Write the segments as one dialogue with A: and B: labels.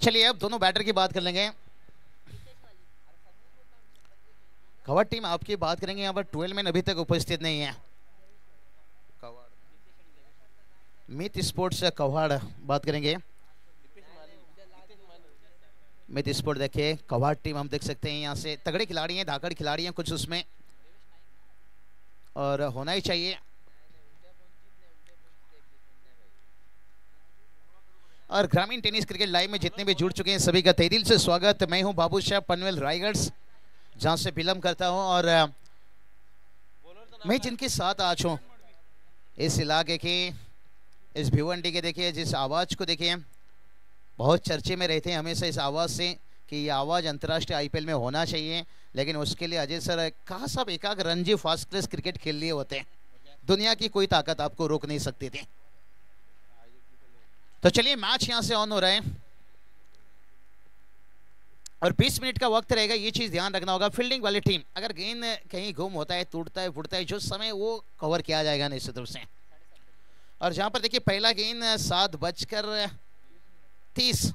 A: चलिए अब दोनों बैटर की बात कर लेंगे। कवाड़ टीम आपकी बात करेंगे, यहाँ पर 12 मैन अभी तक उपस्थित नहीं है। मित स्पोर्ट्स कवाड़ बात करेंगे। मित स्पोर्ट देखिए कवाड़ टीम हम देख सकते हैं, यहाँ से तगड़े खिलाड़ी हैं, धाकड़ खिलाड़ी हैं कुछ उसमें, और होना ही चाहिए। और ग्रामीण टेनिस क्रिकेट लाइव में जितने भी जुड़ चुके हैं सभी का तहे दिल से स्वागत। मैं हूं बाबू शाह पनवेल रायगढ़, जहां से बिलोंग करता हूं, और मैं जिनके साथ आज हूं इस इलाके के, इस भिवंडी के, देखिए जिस आवाज़ को देखिए बहुत चर्चे में रहते हैं हमेशा इस आवाज़ से कि ये आवाज़ अंतर्राष्ट्रीय आईपीएल में होना चाहिए, लेकिन उसके लिए अजय सर कहा साहब एकाग रणजी फास्ट क्लास क्रिकेट खेल लिए होते हैं, दुनिया की कोई ताकत आपको रोक नहीं सकती थी। तो चलिए मैच यहां से ऑन हो रहा है और 20 मिनट का वक्त रहेगा। ये चीज ध्यान रखना होगा, फील्डिंग वाली टीम अगर गेंद कहीं गुम होता है, टूटता है, फुटता है, जो समय वो कवर किया जाएगा निश्चित रूप से। और जहां पर देखिए पहला गेंद 7:30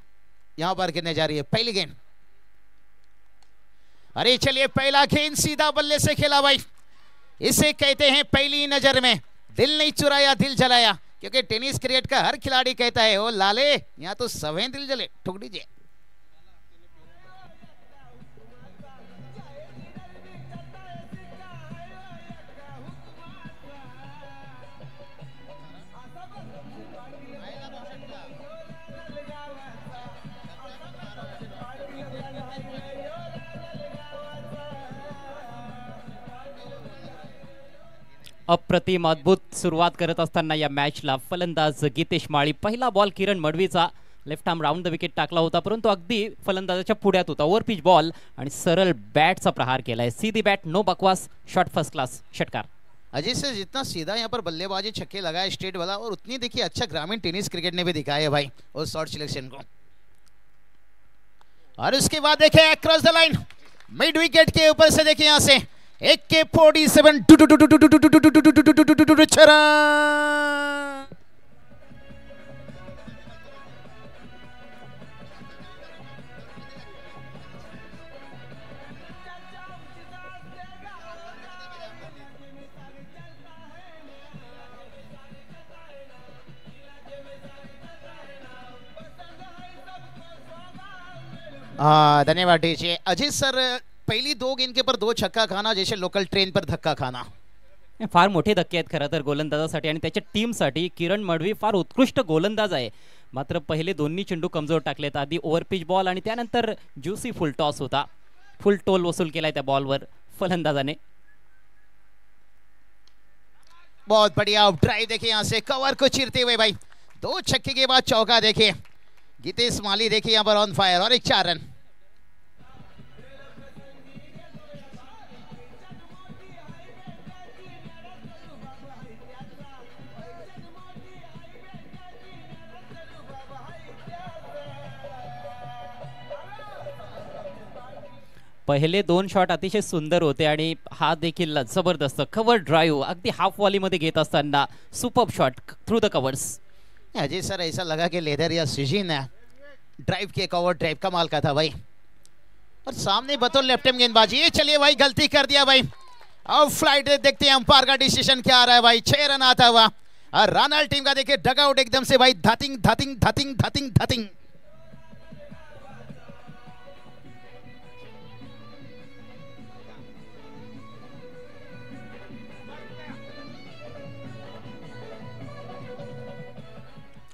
A: यहां पर गिरने जा रही है पहली गेंद। अरे चलिए पहला गेंद सीधा बल्ले से खेला भाई, इसे कहते हैं पहली नजर में दिल नहीं चुराया दिल जलाया, क्योंकि टेनिस क्रिकेट का हर खिलाड़ी कहता है ओ लाले यहाँ तो सवें दिल जले, ठुक दीजिए।
B: अप्रतिम अद्भुत सुरुवात करत असताना या मॅचला फलंदाज गीतेश माळी, पहिला बॉल किरण मडवीचा left arm round the wicket टाकला होता, परंतु अगदी फलंदाजाच्या पुढ्यात होता, ओव्हर पिच बॉल आणि सरळ बॅटचा प्रहार केलाय, सीधी बॅट, नो बकवास, शॉट फर्स्ट क्लास षटकार।
A: अजय से जितना सीधा यहाँ पर बल्लेबाजी छक्के लगाए स्ट्रेट वाला, और उतनी देखिए अच्छा ग्रामीण टेनिस क्रिकेट ने भी दिखाया है भाई उस शॉट सिलेक्शन को। और उसके बाद देखें across the line mid wicket के ऊपर से देखिए यहाँ से AK-47 धन्यवाद डीजे। अजय सर पहिली 2 गेंद के पर 2 छक्का खाना जैसे लोकल ट्रेन पर धक्का खाना,
B: फार मोठे धक्के आहेत खरं तर गोलंदाजासाठी आणि त्याच्या टीमसाठी। किरण मडवी फार उत्कृष्ट गोलंदाज आहे, मात्र पहिले दोन्ही चेंडू कमजोर टाकलेत, आधी ओव्हर पिच बॉल आणि त्यानंतर ज्युसी फुल टॉस होता, फुल टोल वसूल केलाय त्या बॉलवर फलंदाजाने।
A: बहुत बढ़िया ड्राइव देखिए यहाँ से कवर को चीरते हुए भाई, 2 छक्के के बाद चौका देखिए गीतेश माली देखिए यहाँ पर ऑन फायर, और एक 4 रन।
B: पहिले 2 शॉट अतिशय सुंदर होते आणि हा देखील जबरदस्त कव्हर ड्राइव्ह अगदी हाफ वॉली मध्ये घेत असताना superb shot through the covers.
A: Ajay sir ऐसा लगा कि लेदर या सिजिन है ड्राइव के कवर ड्राइव कमाल का था भाई, और सामने बतौर लेफ्ट हैंड गेंदबाजी। ये चलिए भाई गलती कर दिया भाई, अब फ्लाइट देखते हैं अंपायर का डिसीजन क्या आ रहा है भाई। 6 रन आता हुआ और रानाल टीम का देखिए डगआउट एकदम से भाई धतिंग धतिंग धतिंग धतिंग धतिंग।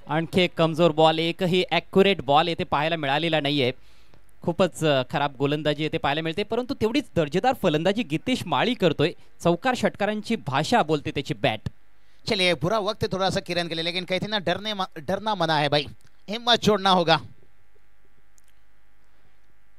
B: आणखी एक कमजोर बॉल, एकही ॲक्युरेट बॉल येथे पाहायला मिळालेला नाहीये, खूपच खराब गोलंदाजी येथे पाहायला मिळते, परंतु तेवढीच दर्जेदार फलंदाजी गीतेश माळी करतोय, चौकार षटकारांची भाषा बोलते त्याची बॅट।
A: चलिए बुरा वक्त थोड़ा सा किरण के लिए, लेकिन कहते ना डरना मना है भाई, हिम्मत जोड़ना होगा।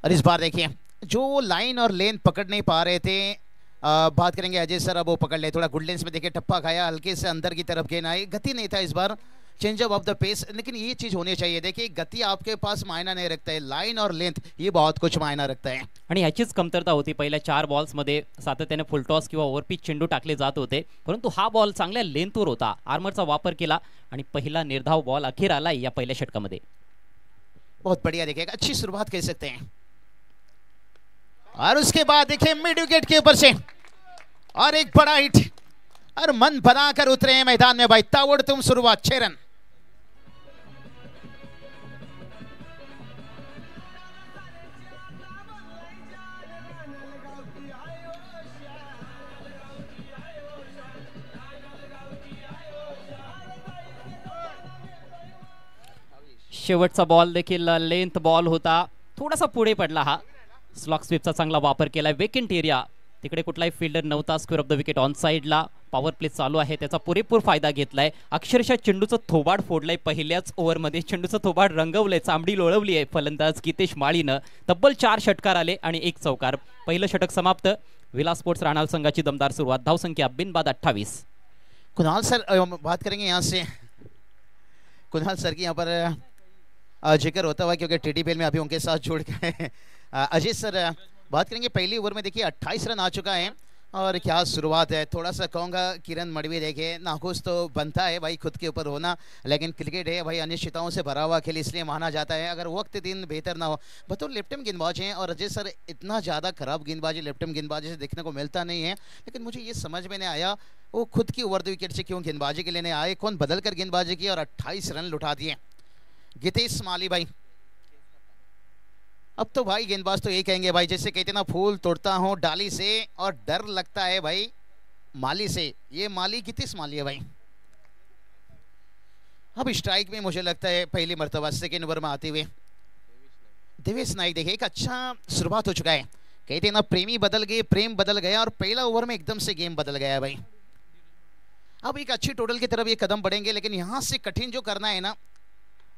A: और इस बार देखिए जो लाइन और लेंथ पकड़ नहीं पा रहे थे, बात करेंगे अजय सर, अब वो पकड़ ले, थोड़ा गुड लेंस में देखिए टप्पा खाया, हल्के से अंदर की तरफ गेंद आई, गति नहीं था इस बार, चेंज ऑफ द पेस, लेकिन ये चीज होनी चाहिए। देखिए गति आपके पास मायना नहीं रखता है, लाइन और लेंथ ये बहुत कुछ मायना रखता है,
B: आणि ह्याचीच कमतरता होती पहिल्या 4 बॉल्स मध्ये, सातत्याने फुल टॉस किंवा ओव्हर पिच चेंडू टाकले जात होते, परंतु हा बॉल चांगल्या लेंथवर होता, आर्मरचा वापर केला आणि पहिला निर्धाव बॉल अखेर आला या पहिल्या षटकामध्ये।
A: बहुत बढ़िया, देखिए अच्छी शुरुआत कह सकते हैं। और उसके बाद देखिए मिड विकेट के ऊपर से और एक बड़ा हिट, और मन बनाकर उतरे हैं मैदान में भाई, ताबड़तोड़ शुरुआत, 6 रन।
B: शेवटचा बॉल देखील लेंथ बॉल होता, थोडासा पुढे पडला हा. स्लॉक स्वीपचा चांगला वापर केलाय. वेकेंट एरिया, तिकडे कुठलाही फिल्डर नव्हता. Square of the wicket on साइडला. पॉवर प्ले चालू आहे, त्याचा पुरेपूर फायदा घेतलाय. अक्षरशः चेंडूचं थोबाड फोडलंय पहिल्याच ओव्हरमध्ये. चेंडूचं थोबाड रंगवलंय, चांबडी लोळवली आहे फलंदाज गितेश माळीनं. तब्बल 4 षटकार आले आणि 1 चौकार. पहिलं षटक समाप्त. विलास स्पोर्ट्स राहणार संघाची दमदार सुरुवात. धावसंख्या बिनबाद 28.
A: कुणाल सर बात करेंगे यहाँ से, कुणाल सर की यहाँ पर जिक्र होता हुआ, क्योंकि टीटीपीएल में अभी उनके साथ जुड़ गए। अजीत सर बात करेंगे, पहली ओवर में देखिए 28 रन आ चुका है और क्या शुरुआत है। थोड़ा सा कहूँगा किरण मडवी, देखे नाखुश तो बनता है भाई खुद के ऊपर होना, लेकिन क्रिकेट है भाई, अनिश्चितताओं से भरा हुआ खेल इसलिए माना जाता है। अगर वक्त दिन बेहतर ना हो, बतौर लेफ्ट हैंड गेंदबाज हैं, और अजय सर इतना ज़्यादा खराब गेंदबाजी लेफ्ट हैंड गेंदबाजी से देखने को मिलता नहीं है। लेकिन मुझे ये समझ में नहीं आया वो खुद की ओवर द विकेट से क्यों गेंदबाजी के लेने आए, कौन बदल कर गेंदबाजी की और 28 रन लुटा दिए गितेश माली भाई। अब तो भाई गेंदबाज तो यही कहेंगे भाई, जैसे कहते ना फूल तोड़ता हूँ डाली से और डर लगता है भाई माली से। ये माली गितेश माली है भाई। अब स्ट्राइक में मुझे लगता है पहली मर्तबा सेकेंड ओवर में आते हुए देवेश नाइक, देखिए एक अच्छा शुरुआत हो चुका है। कहते ना प्रेमी बदल गए, प्रेम बदल गया, और पहला ओवर में एकदम से गेम बदल गया है भाई। अब एक अच्छी टोटल की तरफ ये कदम बढ़ेंगे, लेकिन यहां से कठिन जो करना है ना,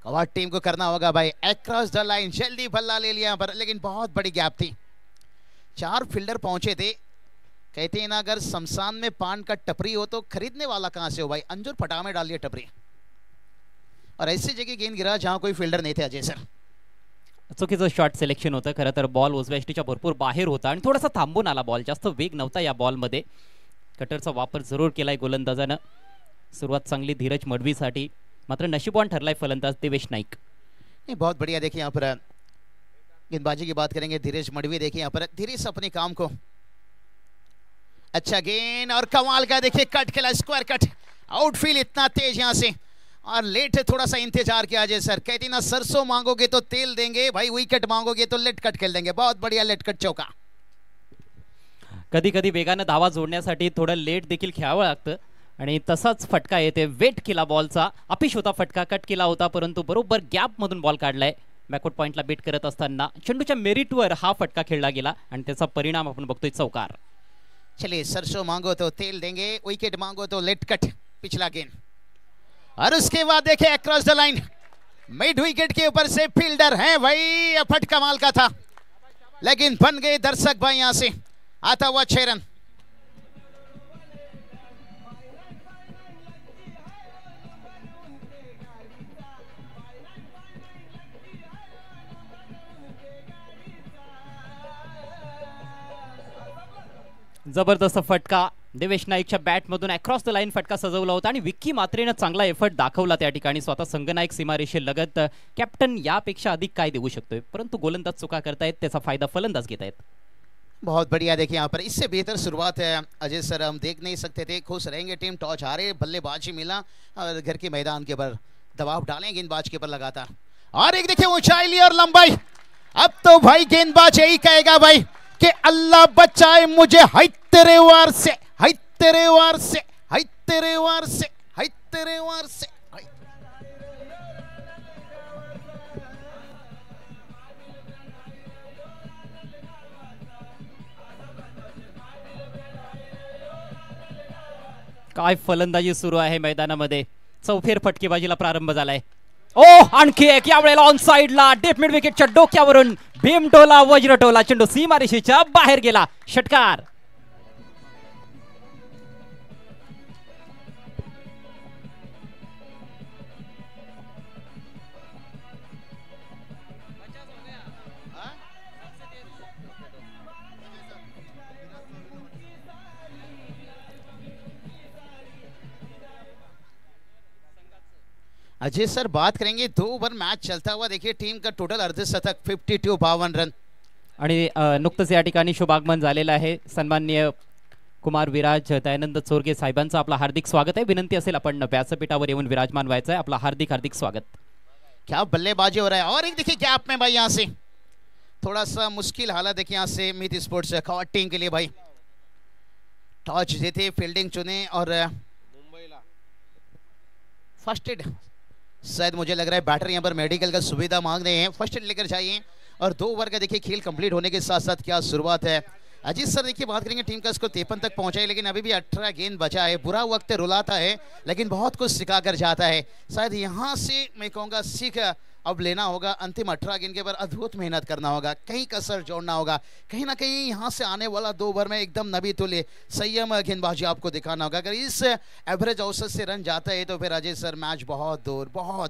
A: कवाड़ टीम को करना होगा भाई। अक्रॉस द लाइन जल्दी बल्ला ले लिया पर, लेकिन बहुत बड़ी गैप थी। 4 फील्डर पहुंचे थे। कहते हैं ना अगर शमशान में पान का टपरी हो तो खरीदने वाला कहां से हो भाई। अंजुर पटा में डालिए टपरी, और ऐसी जगह गेंद गिरा जहां कोई फील्डर नहीं थे अजय सर।
B: चुकीचं शॉट सिलेक्शन होतं. खरं तर बॉल उजव्या भरपूर बाहेर होता आणि थोडासा थांबून आला बॉल. जास्त वेग नव्हता या बॉलमध्ये. कटरचा वापर जरूर केलाय गोलंदाजानं. सुरुवात चांगली धीरज मडवीसाठी, मात्र नशीबवान ठरलाय फलंदाज देवेश नाईक.
A: नहीं बहुत बढ़िया, देखिए यहाँ पर गेंदबाजी की बात करेंगे धीरज मडवी, देखिए यहाँ पर धीरज अपने काम को, अच्छा गेंद और कमाल का देखिए कट खेला, स्क्वायर कट, आउटफील्ड इतना तेज यहाँ से, और लेट थोड़ा सा इंतजार किया अजय सर। कहती ना सरसों मांगोगे तो तेल देंगे भाई, विकेट मांगोगे तो लेट कट खेल देंगे। बहुत बढ़िया लेट कट चौका.
B: कधी कधी वेगाने धावा जोडण्यासाठी थोडं लेट देखील खेळावं लागतं आणि तसाच फटका येते. वेट केला बॉलचा, अपिश होता फटका, कट केला होता, परंतु बरोबर गॅप मधून बॉल काढलाय. बॅकवर्ड पॉइंटला बेट करत असताना चेंडूच्या मेरिटवर हा फटका खेळला गेला आणि त्याचा परिणाम आपण बघतोय चौकार.
A: चलिए सरसों मांगो तो तेल देंगे, विकेट मांगो तो लेट कट, पिछला गेंद, और उसके बाद देखे across the line mid wicket के ऊपर से फील्डर है भाई, फटका कमाल का था, लेकिन बन गए दर्शक भाई यहां से आता हुआ 6 रन.
B: जबरदस्त फटका देवेश नाईकच्या बॅटमधून अक्रॉस द लाईन फटका सजवला होता आणि विक्की मात्रेनं चांगला एफर्ट दाखवला त्या ठिकाणी. स्वतः संघनायक सीमारेषेलगत कॅप्टन यापेक्षा अधिक काय देऊ शकतोय, परंतु गोलंदाज चुका करतायत, त्याचा फायदा फलंदाज घेत आहेत.
A: बहुत बढ़िया, देखिए यहाँ पर इससे बेहतर शुरुआत है अजय सर हम देख नहीं सकते थे. खुश रहेंगे टीम, टॉस हारे, बल्लेबाजी मिला और घर के मैदान के ऊपर दबाव डालें गेंदबाज के ऊपर लगातार, और एक देखिए ऊंचाई ली और लंबाई. अब तो भाई गेंदबाज यही कहेगा भाई कि अल्लाह बचाए मुझे, हाय तेरे वार से, हाय तेरे वार से, हाय तेरे वार से, हाय तेरे वार से.
B: काय फलंदाजी सुरू आहे मैदानामध्ये. चौफेर फटकेबाजीला प्रारंभ झालाय. ओ आणखी एक, यावेळेला ऑन साइडला डेप मिड विकेटच्या डोक्यावरून भीमटोला वज्रटोला, चेंडू सीमारेषेच्या बाहेर गेला, षटकार.
A: अजय सर बात करेंगे 2 ओवर मैच चलता हुआ, देखिए टीम का टोटल अर्धशतक 52 रन
B: आणि नुकतंच या ठिकाणी शुभागमन झालेलं आहे. सन्माननीय कुमार विराज दयानंद चोरगे साहेबांचं आपलं हार्दिक स्वागत आहे. विनंती असेल आपण व्यासपीठावर येऊन विराजमान व्हायचं आहे. आपलं हार्दिक हार्दिक स्वागत.
A: क्या बल्लेबाजी हो रहा है, और एक देखिए गैप में भाई यहाँ से थोड़ा सा मुश्किल हालत देखिए यहाँ से मीत स्पोर्ट्स खवाट टीम के लिए भाई. टॉस जीते, फील्डिंग चुने और फर्स्ट एड, शायद मुझे लग रहा है बैटर यहाँ पर मेडिकल का सुविधा मांग रहे हैं. फर्स्ट एड लेकर जाइए. और 2 ओवर का देखिए खेल कंप्लीट होने के साथ साथ क्या शुरुआत है. अजीत सर देखिए बात करेंगे टीम का स्कोर 53 तक पहुंचा है, लेकिन अभी भी 18 गेंद बचा है. बुरा वक्त रुलाता है लेकिन बहुत कुछ सिखा कर जाता है. शायद यहाँ से मैं कहूँगा सीख अब लेना होगा. अंतिम 18 गेंद के ऊपर अद्भुत मेहनत करना होगा, कहीं कसर जोड़ना होगा. कहीं ना कहीं यहाँ से आने वाला 2 ओवर में एकदम नबी तुल्य संयम गेंदबाजी आपको दिखाना होगा. अगर इस एवरेज औसत से रन जाता है तो फिर अजय सर मैच बहुत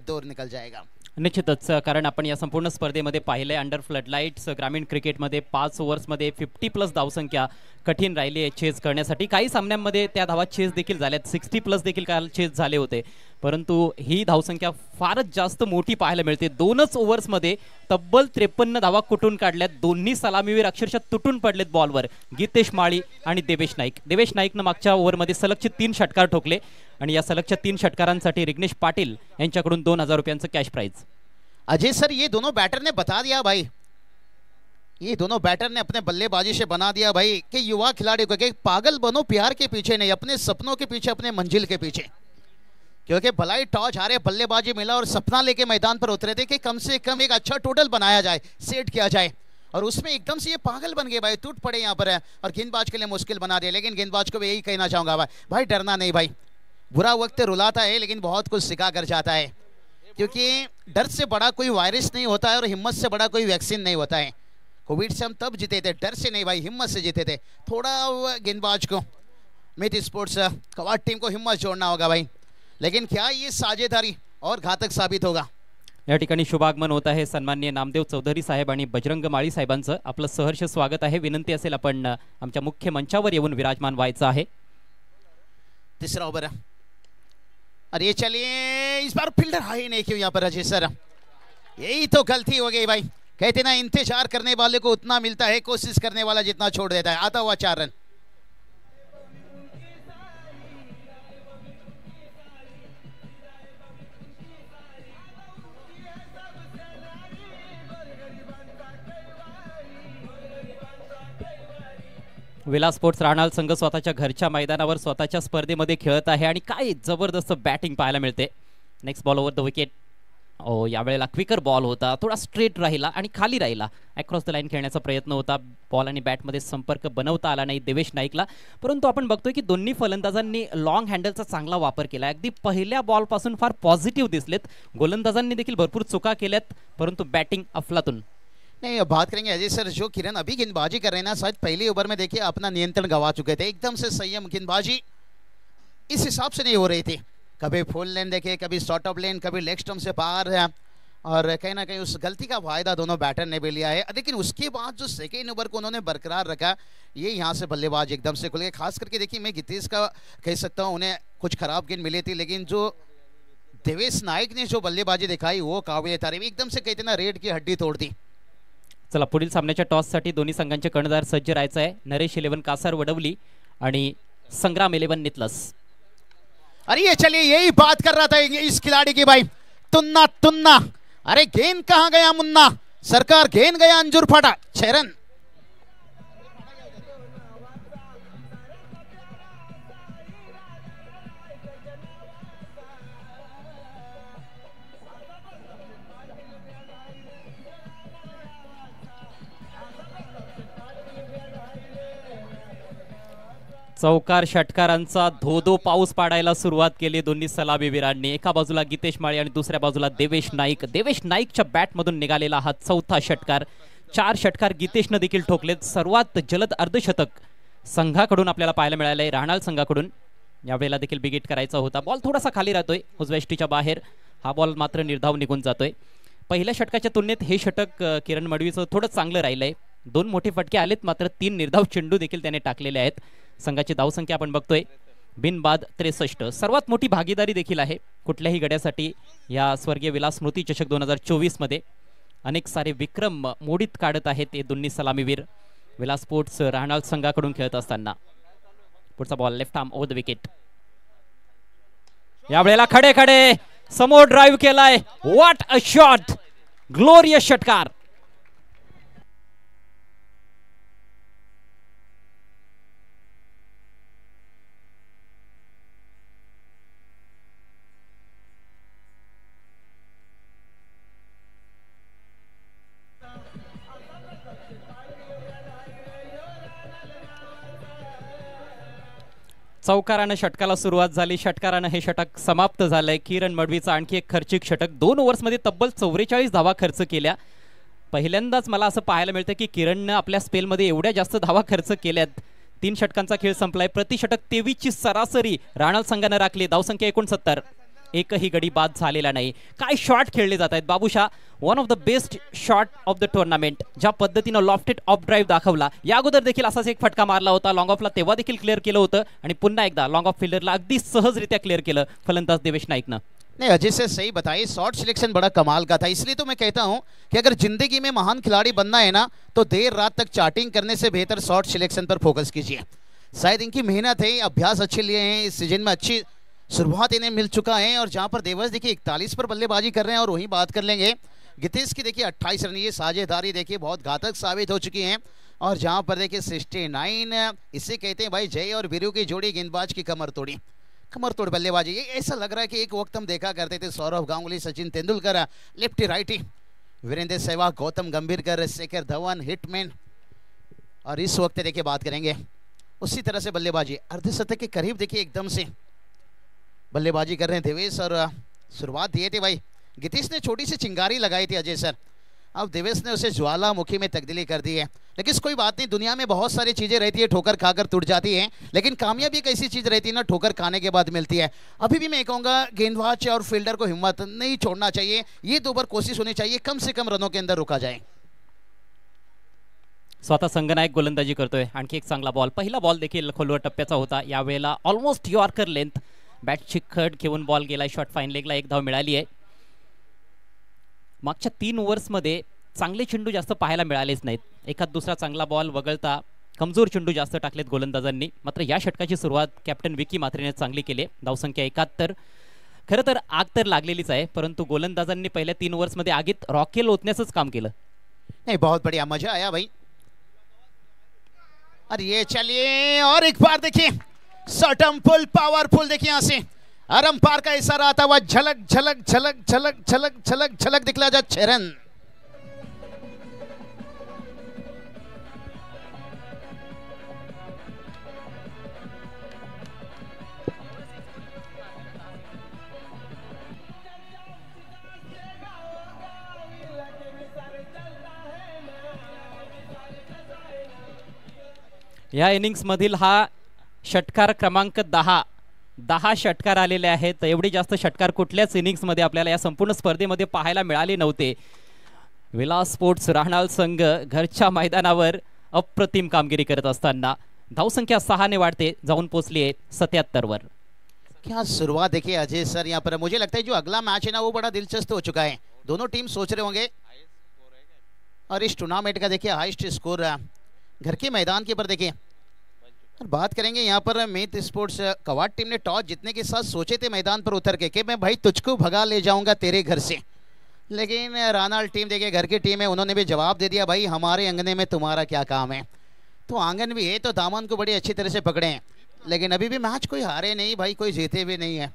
A: दूर निकल जाएगा.
B: निश्चितच, कारण आपण या संपूर्ण स्पर्धेमध्ये पाहिले अंडर फ्लडलाइट्स ग्रामीण क्रिकेटमध्ये 5 ओव्हर्समध्ये 50+ धावसंख्या कठीण राहिली आहे चेस करण्यासाठी. काही सामन्यांमध्ये त्या धावा चेस देखील झाल्यात, 60+ देखील काल चेस झाले होते, परंतु ही धावसंख्या फारच जास्त मोठी पाहायला मिळते. 2च ओव्हर्समध्ये तब्बल 53 धावा कुठून काढल्यात. दोन्ही सलामीवीर अक्षरशः तुटून पडलेत बॉलवर, गीतेश माळी आणि देवेश नाईक. देवेश नाईकनं मागच्या ओव्हरमध्ये सलगचे 3 षटकार ठोकले आणि या सलगच्या 3 षटकारांसाठी रिग्नेश पाटील यांच्याकडून 2000 रुपयांचं कॅश प्राइज.
A: अजय सर ये दोनों बैटर ने बता दिया भाई, ये दोनों बैटर ने अपने बल्लेबाजी से बना दिया भाई कि युवा खिलाड़ी को कि पागल बनो प्यार के पीछे नहीं, अपने सपनों के पीछे, अपने मंजिल के पीछे. क्योंकि भलाई टॉस हारे, बल्लेबाजी मिला और सपना लेके मैदान पर उतरे थे कि कम से कम एक अच्छा टोटल बनाया जाए, सेट किया जाए, और उसमें एकदम से ये पागल बन गए भाई, टूट पड़े यहाँ पर और गेंदबाज के लिए मुश्किल बना दिया. लेकिन गेंदबाज को भी यही कहना चाहूंगा भाई डरना नहीं भाई. बुरा वक्त रुलाता है लेकिन बहुत कुछ सिखा कर जाता है, क्योंकि डर से बड़ा कोई वायरस नहीं होता है और हिम्मत से बड़ा कोई वैक्सीन नहीं होता है. कोविड से हम तब जीते थे, डर से नहीं भाई, हिम्मत से जीते थे. थोड़ा गेंदबाज को, मीत स्पोर्ट्स कवाट टीम को हिम्मत जोड़ना होगा भाई. लेकिन क्या ये साझेदारी और घातक साबित होगा.
B: या ठिकाणी शुभागमन होत आहे. सन्माननीय नामदेव चौधरी साहेब आणि बजरंग माळी साहेबांचं आपलं सहर्ष स्वागत आहे. विनंती असेल आपण आमच्या मुख्य मंचावर येऊन विराजमान व्हायचं आहे.
A: तीसरा ओवर, अरे ये चलिए, इस बार फील्डर हाई नहीं क्यों यहाँ पर अजय सर, यही तो गलती हो गई भाई. कहते ना इंतजार करने वाले को उतना मिलता है, कोशिश करने वाला जितना छोड़ देता है. आता हुआ 4 रन.
B: विला स्पोर्ट्स राहणार संघ स्वतःच्या घरच्या मैदानावर स्वतःच्या स्पर्धेमध्ये खेळत आहे आणि काय जबरदस्त बॅटिंग पाहायला मिळते. Next ball over the wicket. यावेळेला क्विकर बॉल होता, थोडा स्ट्रेट राहिला आणि खाली राहिला. अक्रॉस द लाईन खेळण्याचा प्रयत्न होता, बॉल आणि बॅटमध्ये संपर्क बनवता आला नाही देवेश नाईकला. परंतु आपण बघतोय की दोन्ही फलंदाजांनी लॉंग हँडलचा चांगला वापर केला. अगदी पहिल्या बॉलपासून फार पॉझिटिव्ह दिसलेत. गोलंदाजांनी देखील भरपूर चुका केल्यात, परंतु बॅटिंग अफलातून.
A: नहीं, बात करेंगे अजय सर, जो किरण अभी गेंदबाजी कर रहे हैं ना, शायद पहले ओवर में देखिए अपना नियंत्रण गंवा चुके थे. एकदम से संयम गेंदबाजी इस हिसाब से नहीं हो रही थी. कभी फुल लेन देखे, कभी शॉर्ट ऑफ लेन, कभी लेग स्टंप से बाहर है, और कहीं ना कहीं उस गलती का फायदा दोनों बैटर ने भी लिया है. लेकिन उसके बाद जो सेकेंड ओवर को उन्होंने बरकरार रखा, ये यहाँ से बल्लेबाज एकदम से खुल गए. खास करके देखिए मैं गितेश का कह सकता हूँ, उन्हें कुछ खराब गेंद मिली थी, लेकिन जो देवेश नाइक ने जो बल्लेबाजी दिखाई वो काबिल तारीफ. एकदम से कहते ना रेड की हड्डी तोड़ दी.
B: चला, पुढील सामन्याच्या टॉससाठी दोन्ही संघांचे कर्णधार सज्ज राहायचं आहे. नरेश 11 कासार वडवली आणि संग्राम 11 नितलस.
A: अरे ये चलिए, यही बात कर रहा था इस खिलाड़ी की भाई, तुन्ना तुन्ना. अरे गेंद कहां गया मुन्ना, सरकार गेंद गया अंजुर फटा. 6 रन.
B: चौकार षटकारांचा धोधो पाऊस पाडायला सुरुवात केली दोन्ही सलामीवीरांनी. एका बाजूला गीतेश माळी आणि दुसऱ्या बाजूला देवेश नाईक. देवेश नाईकच्या बॅटमधून निघालेला हा 4था षटकार. 4 षटकार गीतेशनं देखील ठोकलेत. सर्वात जलद अर्धशतक संघाकडून आपल्याला पाहायला मिळालंय, राहणार संघाकडून. यावेळेला देखील बिगिट करायचा होता. बॉल थोडासा खाली राहतोय उजव्या बाहेर. हा बॉल मात्र निर्धाव निघून जातोय. पहिल्या षटकाच्या तुलनेत हे षटक किरण मडवीचं थोडं चांगलं राहिलंय. 2 मोठे फटके आलेत, मात्र 3 निर्धाव चेंडू देखील त्याने टाकलेले आहेत. संघाची धावसंख्या आपण बघतोय बिनबाद 63. सर्वात मोठी भागीदारी देखील आहे कुठल्याही गड्यासाठी या स्वर्गीय विलास स्मृती चषक 2024 मध्ये. अनेक सारे विक्रम मोडीत काढत आहेत ते दोन्ही सलामीवीर विलास स्पोर्ट्स राहणाल संघाकडून खेळत असताना. पुढचा ball left arm over the wicket. यावेळेला खडे खडे समोर ड्राइव्ह केलाय. व्हॉट अ शॉट, ग्लोरियस षटकार. चौकारानं षटकाला सुरुवात झाली. षटकारानं हे षटक समाप्त झालंय. किरण मडवीचं आणखी एक खर्चिक षटक. 2 ओव्हर्समध्ये तब्बल 44 धावा खर्च केल्या. पहिल्यांदाच मला असं पाहायला मिळतं की किरणनं आपल्या स्पेलमध्ये एवढ्या जास्त धावा खर्च केल्यात. 3 षटकांचा खेळ संपलाय. प्रति षटक 23 ची सरासरी राहणाल संघानं राखली. धावसंख्या 69. एकही गडी बाद झालेला नाही. काय शॉट खेळले जात आहेत. Babusha one of the best shot of the tournament. ज्या पद्धतीनं लॉफ्टेड ऑफ ड्राईव्ह दाखवला. या अगोदर देखील असाच एक फटका मारला होता लॉंग ऑफला, तेव्हा देखील क्लिअर केलं होतं आणि पुन्हा एकदा लॉंग ऑफ फिल्डरला अगदी सहजरित्या क्लिअर केलं फलंदाज देवेश नाईकनं.
A: नहीं, अजय से सही बताइए, शॉट सिलेक्शन बड़ा कमाल का था. इसलिए तो मैं कहता हूं कि अगर जिंदगी में महान खिलाड़ी बनना है ना तो देर रात तक चार्टिंग करने से बेहतर शॉट सिलेक्शन पर फोकस कीजिए. शायद इनकी मेहनत है, अभ्यास अच्छे लिए हैं, इस सीजन में अच्छी शुरुआत इन्हें मिल चुका है. और जहां पर देवस देखिए 41 पर बल्लेबाजी कर रहे हैं और वहीं बात कर लेंगे गितेश की देखिए 28 रन. ये साझेदारी देखिए बहुत घातक साबित हो चुकी है. और जहां पर देखिए 69, इसे कहते हैं भाई जय और वीरू की जोड़ी गेंदबाज की कमर तोड़ बल्लेबाजी. ये ऐसा लग रहा है कि एक वक्त हम देखा करते थे सौरव गांगुली, सचिन तेंदुलकर लेफ्टी राइटी, वीरेंद्र सहवाग, गौतम गंभीरकर, शेखर धवन, हिटमैन. और इस वक्त देखिए बात करेंगे उसी तरह से बल्लेबाजी अर्धशतक के करीब देखिए एकदम से बल्लेबाजी कर रहे हैं देवेश. और शुरुआत दिए थे भाई गितेश ने, छोटी सी चिंगारी लगाई थी अजय सर. अब देवेश ने उसे ज्वालामुखी में तब्दीली कर दी है. लेकिन कोई बात नहीं, दुनिया में बहुत सारी चीजें रहती है ठोकर खाकर टूट जाती है, लेकिन कामयाबी एक ऐसी चीज रहती है ना ठोकर खाने के बाद मिलती है. अभी भी मैं कहूँगा गेंदबाज और फील्डर को हिम्मत नहीं छोड़ना चाहिए. ये 2 बार कोशिश होनी चाहिए, कम से कम रनों के अंदर रुका जाए.
B: स्वतः संघनायक गोलंदाजी करतोय. आणखी एक चांगला बॉल. पहिला बॉल देखील खोलवर टप्प्याचा होता. यावेळेला ऑलमोस्ट यॉर्कर लेंथ बॅटची खड घेऊन बॉल गेलाय. शॉट फाईन लेगला 1 धाव मिळाली आहे. मागच्या 3 ओव्हर्समध्ये चांगले चेंडू जास्त पाहायला मिळालेच नाहीत. एखाद दुसरा चांगला बॉल वगळता कमजोर चेंडू जास्त टाकलेत गोलंदाजांनी. मात्र या षटकाची सुरुवात कॅप्टन विकी म्हात्रेने चांगली केली. धावसंख्या 71. खरं तर आग तर लागलेलीच आहे, परंतु गोलंदाजांनी पहिल्या 3 ओव्हर्समध्ये आगीत रॉकेल ओतण्याचंच काम केलं.
A: नहीं, बहुत बढ़िया, मजा आया भाई. अरे ये चलिए और एक बार देखिए सटम पुल पावरफुल. देखिए यहां से अरम्पार का इशारा आता हुआ झलक झलक झलक झलक झलक झलक झलक दिखला जा 6 रन.
B: या इनिंग्स मधील हा षटकार क्रमांक 10 षटकार आलेले आहेत. एवढे जास्त षटकार कुठल्याच इनिंग्स मध्ये आपल्याला या संपूर्ण स्पर्धेमध्ये पाहायला मिळाले नव्हते. विलास स्पोर्ट्स राहणाल संघ घरच्या मैदानावर अप्रतिम कामगिरी करत असताना धावसंख्या 6 ने वाढते, जाऊन पोहोचली आहे 77 वर.
A: क्या शुरुआत देखिए अजय सर. यहाँ पर मुझे लगता है जो अगला मैच है ना वो बड़ा दिलचस्प हो चुका है. दोनों टीम सोच रहे होंगे और इस टूर्नामेंट का देखिए हाईएस्ट स्कोर घर के मैदान के ऊपर देखिए. और बात करेंगे यहाँ पर मीत स्पोर्ट्स कवाड़ टीम ने टॉस जीतने के साथ सोचे थे मैदान पर उतर के कि मैं भाई तुझको भगा ले जाऊंगा तेरे घर से, लेकिन रानाल टीम देखिए घर की टीम है, उन्होंने भी जवाब दे दिया भाई हमारे अंगने में तुम्हारा क्या काम है. तो आंगन भी है तो दामन को बड़ी अच्छी तरह से पकड़े हैं, लेकिन अभी भी मैच कोई हारे नहीं भाई, कोई जीते भी नहीं है.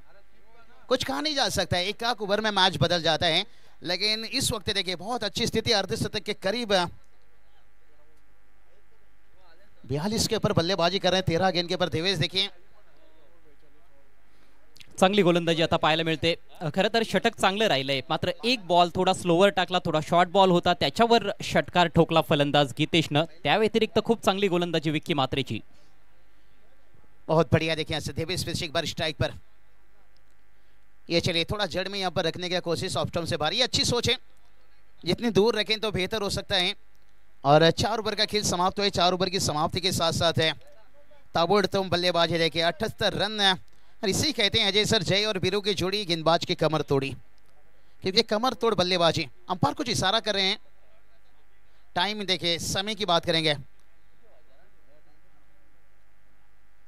A: कुछ कहा नहीं जा सकता है, एक ओवर में मैच बदल जाता है. लेकिन इस वक्त देखिए बहुत अच्छी स्थिति, अर्धशतक के करीब 42 के ऊपर बल्लेबाजी कर रहे हैं. 13 गेंद के ऊपर देवेश देखिए
B: चांगली गोलंदाजी आता पाहायला मिळते. खरं तर षटक चांगलं राहिलंय, मात्र एक बॉल थोडा स्लोवर टाकला, थोडा शॉर्ट बॉल होता, त्याच्यावर षटकार ठोकला फलंदाज गितेशनं. त्या व्यतिरिक्त खूप चांगली गोलंदाजी विक्की म्हात्रेची.
A: बहुत बढ़िया. देखिए देवेश फिर से एक बार स्ट्राइक पर. ये चलिए थोड़ा जड़ में यहाँ पर रखने की कोशिश ऑफ स्टंप से बाहर. ये अच्छी सोच है, जितनी दूर रखें तो बेहतर हो सकता है. और 4 ओवर का खेल समाप्त हुआ है. 4 ओवर की समाप्ति के साथ साथ है ताबड़तोड़ बल्लेबाजी देखिए 78 रन। और इसी कहते हैं अजय सर, जय और वीरू की जोड़ी गेंदबाज की कमर तोड़ी, क्योंकि कमर तोड़ बल्लेबाजी। अंपायर कुछ इशारा कर रहे हैं, टाइम देखिए, समय की बात करेंगे।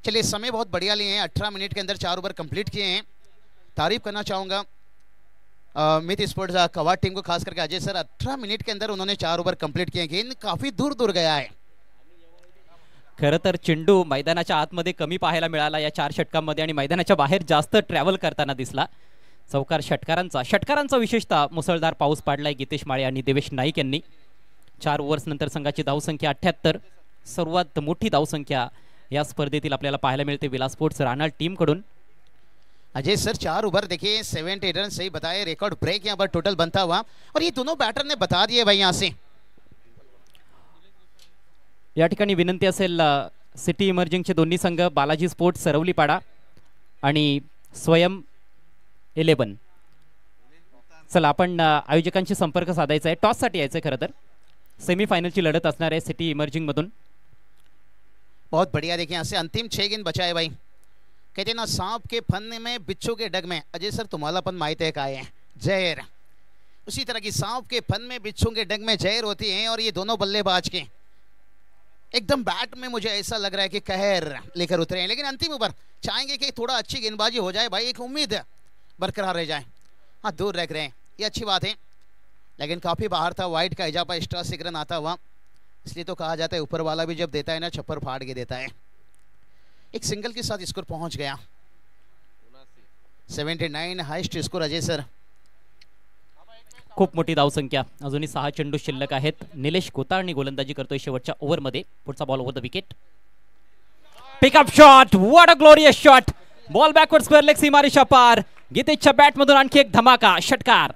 A: चलिए समय बहुत बढ़िया लिए हैं, 18 मिनट के अंदर 4 ओवर कंप्लीट किए हैं। तारीफ करना चाहूंगा मित स्पोर्ट्स कवाड़ टीम को, खास करके अजय सर, 18 मिनट के अंदर उन्होंने 4 ओवर कंप्लीट किए। गेंद काफी दूर दूर गया है।
B: खरं तर चेंडू मैदानाच्या आतमध्ये कमी पाहायला मिळाला या 4 षटकांमध्ये आणि मैदानाच्या बाहेर जास्त ट्रॅव्हल करताना दिसला। चौकार षटकारांचा विशेषतः मुसळधार पाऊस पाडलाय गीतेश माळे आणि देवेश नाईक यांनी। 4 ओव्हर्स नंतर संघाची धावसंख्या 78, सर्वात मोठी धावसंख्या या स्पर्धेतील आपल्याला पाहायला मिळते विला स्पोर्ट्स रानाळ टीम कडून।
A: अजय सर 4 ओवर देखिए 78 रन सही बताए, रिकॉर्ड ब्रेक यहाँ पर टोटल बनता हुआ, और ये दोनों बैटर ने बता दिए भाई यहाँ से।
B: या ठिकाणी विनंती असेल सिटी इमर्जिंगचे दोन्ही संघ बालाजी स्पोर्ट्स सरवलीपाडा आणि स्वयं 11, चला आपण आयोजकांशी संपर्क साधायचा आहे। टॉस साठी यायचं खरं तर, सेमीफायनलची लढत असणार आहे सिटी इमर्जिंग मधून।
A: बहुत बढ़िया देखिए यहाँ से अंतिम 6 गेंद बचाए भाई। कहते ना सांप के फन में बिच्छू के डग में, अजय सर तुम्हाला पण माहिती है काय है, जहर। उसी तरह की सांप के फन में बिच्छू के डग में जहर होती है, और ये दोनों बल्लेबाज के एकदम बैट में मुझे ऐसा लग रहा है कि कहर लेकर उतरे हैं। लेकिन अंतिम ओवर चाहेंगे कि थोड़ा अच्छी गेंदबाजी हो जाए भाई, एक उम्मीद बरकरार रह जाए। हाँ दूर रख रहे हैं, ये अच्छी बात है, लेकिन काफी बाहर था। वाइड का इजाफा एक्स्ट्रा सिग्रन आता हुआ, इसलिए तो कहा जाता है ऊपर वाला भी जब देता है ना, छप्पर फाड़ के देता है। एक सिंगल के साथ स्कोर पहुंच गया 79 हाईएस्ट स्कोर अजय सर।
B: खूप मोठी धावसंख्या, अजूनही 6 चेंडू शिल्लक आहेत। निलेश कोताळणी गोलंदाजी करतोय शेवटच्या ओव्हरमध्ये। पुढचा ball over the wicket, pickup shot, what a glorious shot, ball backward square leg सीमारेषा पार। गीतेशच्या बॅट मधून आणखी एक धमाका षटकार।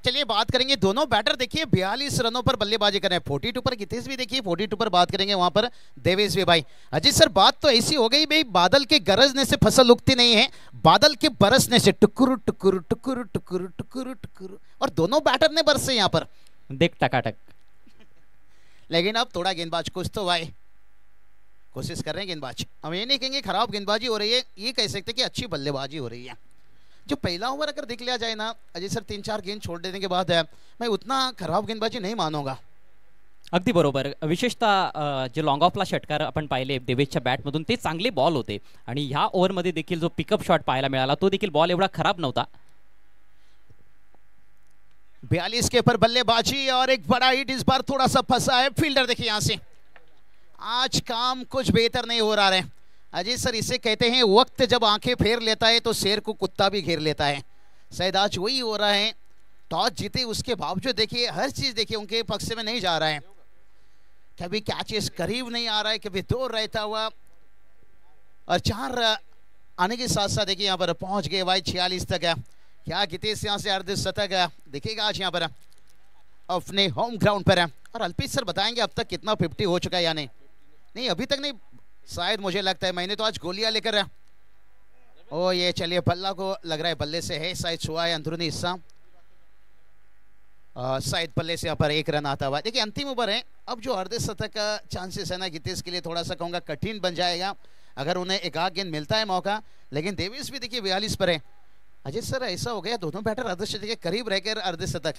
A: चलिए बात करेंगे, दोनों बैटर देखिए 42 रनों पर बल्लेबाजी कर रहे हैं। 42 पर गितेश भी देखिए, 42 पर बात करेंगे वहां पर देवेश भी भाई। अजय सर बात तो ऐसी हो गई भाई, बादल के गरजने से फसल उगती नहीं है, बादल के बरसने से टुकुर टुकुर टुकुर टुकुर टुकुर टुकुर, और दोनों बैटर ने बरसे यहाँ पर
B: देख टकाटक।
A: लेकिन अब थोड़ा गेंदबाज कुछ तो भाई कोशिश कर रहे हैं गेंदबाज। हम ये नहीं कहेंगे खराब गेंदबाजी हो रही है, ये कह सकते कि अच्छी बल्लेबाजी हो रही है। जो पहला ओवर अगर देख लिया जाए ना अजय सर, 3-4 गेंद छोड़ देने के बाद मैं उतना खराब गेंदबाजी नहीं मानूंगा।
B: अगदी बरोबर, विशेषतः जे लॉंग ऑफला षटकार आपण पाहिले देवेशच्या बॅट मधून ते चांगले बॉल होते, आणि ह्या ओव्हर मध्ये देखील जो पिकअप शॉट पाहायला मिळाला तो देखील बॉल एवढा खराब नव्हता।
A: 42 के ऊपर बल्लेबाजी, और एक बड़ा हिट इस बार थोड़ा सा फंसा है। फील्डर देखिए यहाँ से, आज काम कुछ बेहतर नहीं हो रहा है अजय सर। इसे कहते हैं वक्त जब आंखें फेर लेता है तो शेर को कुत्ता भी घेर लेता है। शायद आज वही हो रहा है। टॉस जीते उसके बावजूद देखिए हर चीज देखिए उनके पक्ष में नहीं जा रहा है। कभी कैचेस करीब नहीं आ रहा है, कभी दूर रहता हुआ, और 4 आने के साथ साथ देखिए यहाँ पर पहुंच गए भाई 46 तक है। क्या गितेश यहाँ से अर्धशतक दिखेगा आज यहाँ पर अपने होम ग्राउंड पर है। और अल्पीश सर बताएंगे अब तक कितना 50 हो चुका है या नहीं? नहीं अभी तक नहीं, शायद मुझे लगता है मैंने तो आज गोलियां लेकर ओ ये चलिए बल्ला को लग रहा है बल्ले से है, शायद छुआ है अंदरूनी हिस्सा, शायद बल्ले से यहाँ पर 1 रन आता हुआ। देखिए अंतिम ओवर है, अब जो अर्धशतक का चांसेस है ना गितेश के लिए थोड़ा सा कहूँगा कठिन बन जाएगा अगर उन्हें एक आध गेंद मिलता है मौका। लेकिन देवेश भी देखिए 42 पर है। अजय सर ऐसा हो गया दोनों बैटर अर्धशतक के करीब रहकर अर्धशतक,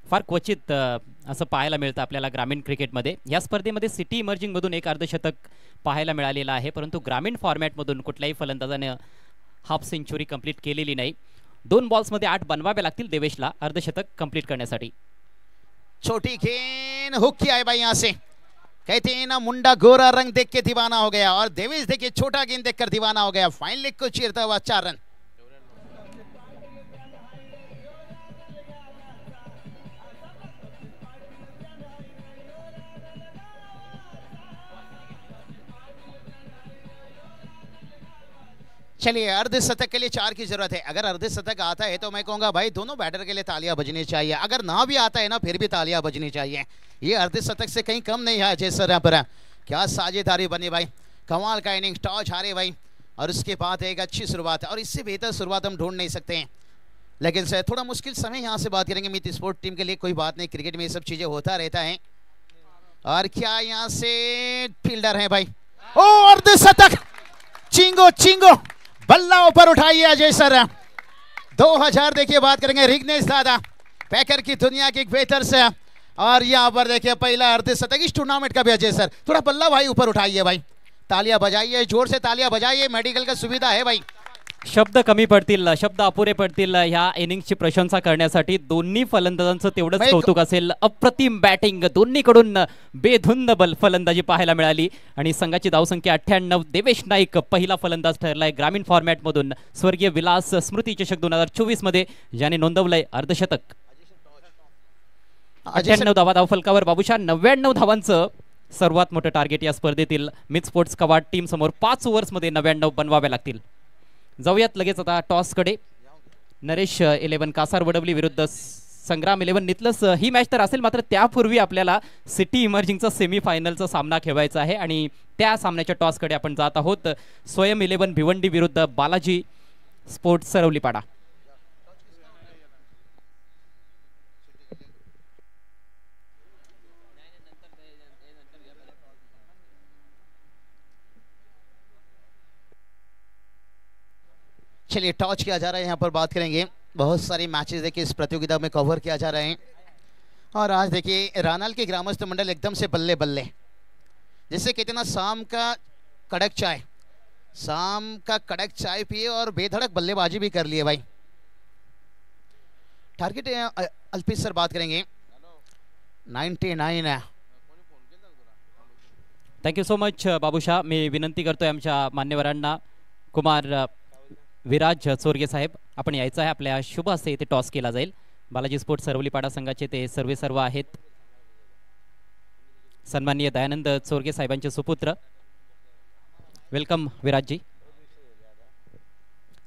B: फार क्वचित असं पाहायला मिळतं आपल्याला ग्रामीण क्रिकेटमध्ये। या स्पर्धेमध्ये सिटी इमर्जिंग मधून एक अर्धशतक पाहायला मिळालेलं आहे, परंतु ग्रामीण फॉर्मॅटमधून कुठल्याही फलंदाजाने हाफ सेंचुरी कंप्लीट केलेली नाही। 2 बॉल्समध्ये 8 बनवावे लागतील देवेशला अर्धशतक कंप्लीट करण्यासाठी।
A: छोटी गेंद हुक किया है भाई यहाँ से। कहते हैं ना मुंडा गोरा रंग देख के दीवाना हो गया, और देवेश देखिए छोटा गेंद देखकर दीवाना हो गया। फाइन लेग को चीरता हुआ 4 रन। चलिए अर्धशतक के लिए 4 की जरूरत है। अगर अर्धशतक आता है तो मैं कहूंगा भाई दोनों बैटर के लिए तालियां बजनी चाहिए। अगर ना भी आता है ना फिर भी तालियां बजनी चाहिए। ये अर्धशतक से कहीं कम नहीं है अजय सर। यहाँ पर क्या साझेदारी बनी भाई, कमाल का इनिंग, टॉस हारे भाई और उसके बाद एक अच्छी शुरुआत है और इससे बेहतर शुरुआत हम ढूंढ नहीं सकते हैं। लेकिन सर थोड़ा मुश्किल समय यहाँ से बात करेंगे मित स्पोर्ट टीम के लिए, कोई बात नहीं, क्रिकेट में ये सब चीजें होता रहता है। और क्या यहाँ से फील्डर है भाई, ओ अर्धशतक, चिंगो चिंगो, बल्ला ऊपर उठाइए अजय सर। 2000 देखिए बात करेंगे रिग्नेश दादा, पैकर की दुनिया की एक बेहतर से। और यहाँ पर देखिए पहला अर्धशतक इस टूर्नामेंट का भी अजय सर। थोड़ा बल्ला भाई ऊपर उठाइए भाई, तालियां बजाइए, जोर से तालियां बजाइए, मेडिकल का सुविधा है भाई।
B: शब्द कमी पडतील, शब्द अपुरे पडतील ह्या इनिंगची प्रशंसा करण्यासाठी। दोन्ही फलंदाजांचं तेवढंच कौतुक असेल। अप्रतिम बॅटिंग, दोन्हीकडून बेधुंद फलंदाजी पाहायला मिळाली आणि संघाची धावसंख्या 98। देवेश नाईक पहिला फलंदाज ठरलाय ग्रामीण फॉर्मॅट मधून, स्वर्गीय विलास स्मृती चषक 2024 मध्ये ज्याने नोंदवलंय अर्धशतक। 98 धावा धावफलकावर बाबूशा, 99 धावांचं सर्वात मोठं टार्गेट या स्पर्धेतील मित स्पोर्ट्स कवाड टीम समोर 5 ओव्हर्स मध्ये 99 बनवावे लागतील। जाऊयात लगेच आता टॉस कडे। नरेश 11 कासार वडवली विरुद्ध संग्राम 11 नितलस ही मॅच तर असेल, मात्र त्यापूर्वी आपल्याला सिटी इमर्जिंगचा सेमीफायनलचा सामना खेळवायचा आहे आणि त्या सामन्याच्या टॉस कडे आपण जात आहोत। स्वयं 11 भिवंडी विरुद्ध बालाजी स्पोर्ट्स सरवलीपाडा।
A: चलिए टॉस किया जा रहा है, यहाँ पर बात करेंगे। बहुत सारी मैचेस देखिए इस प्रतियोगिता में कवर किया जा रहे हैं और आज देखिए रानाल के ग्रामस्थ मंडल एकदम से बल्ले बल्ले, जैसे कहते ना शाम का कड़क चाय, शाम का कड़क चाय पिए और बेधड़क बल्लेबाजी भी कर लिए भाई। टारगेट अल्पित सर बात करेंगे 99 है।
B: Thank you so much Babusha. मी विनंती करतोय आमच्या मान्यवरांना, कुमार विराज चोरगे साहेब आपण यायचं आहे, आपल्या शुभ हस्ते इथे टॉस केला जाईल। बालाजी स्पोर्ट्स सरवलीपाडा संघाचे ते सर्व आहेत। सन्माननीय दयानंद चोरगे साहेबांचे सुपुत्र, वेलकम विराजजी।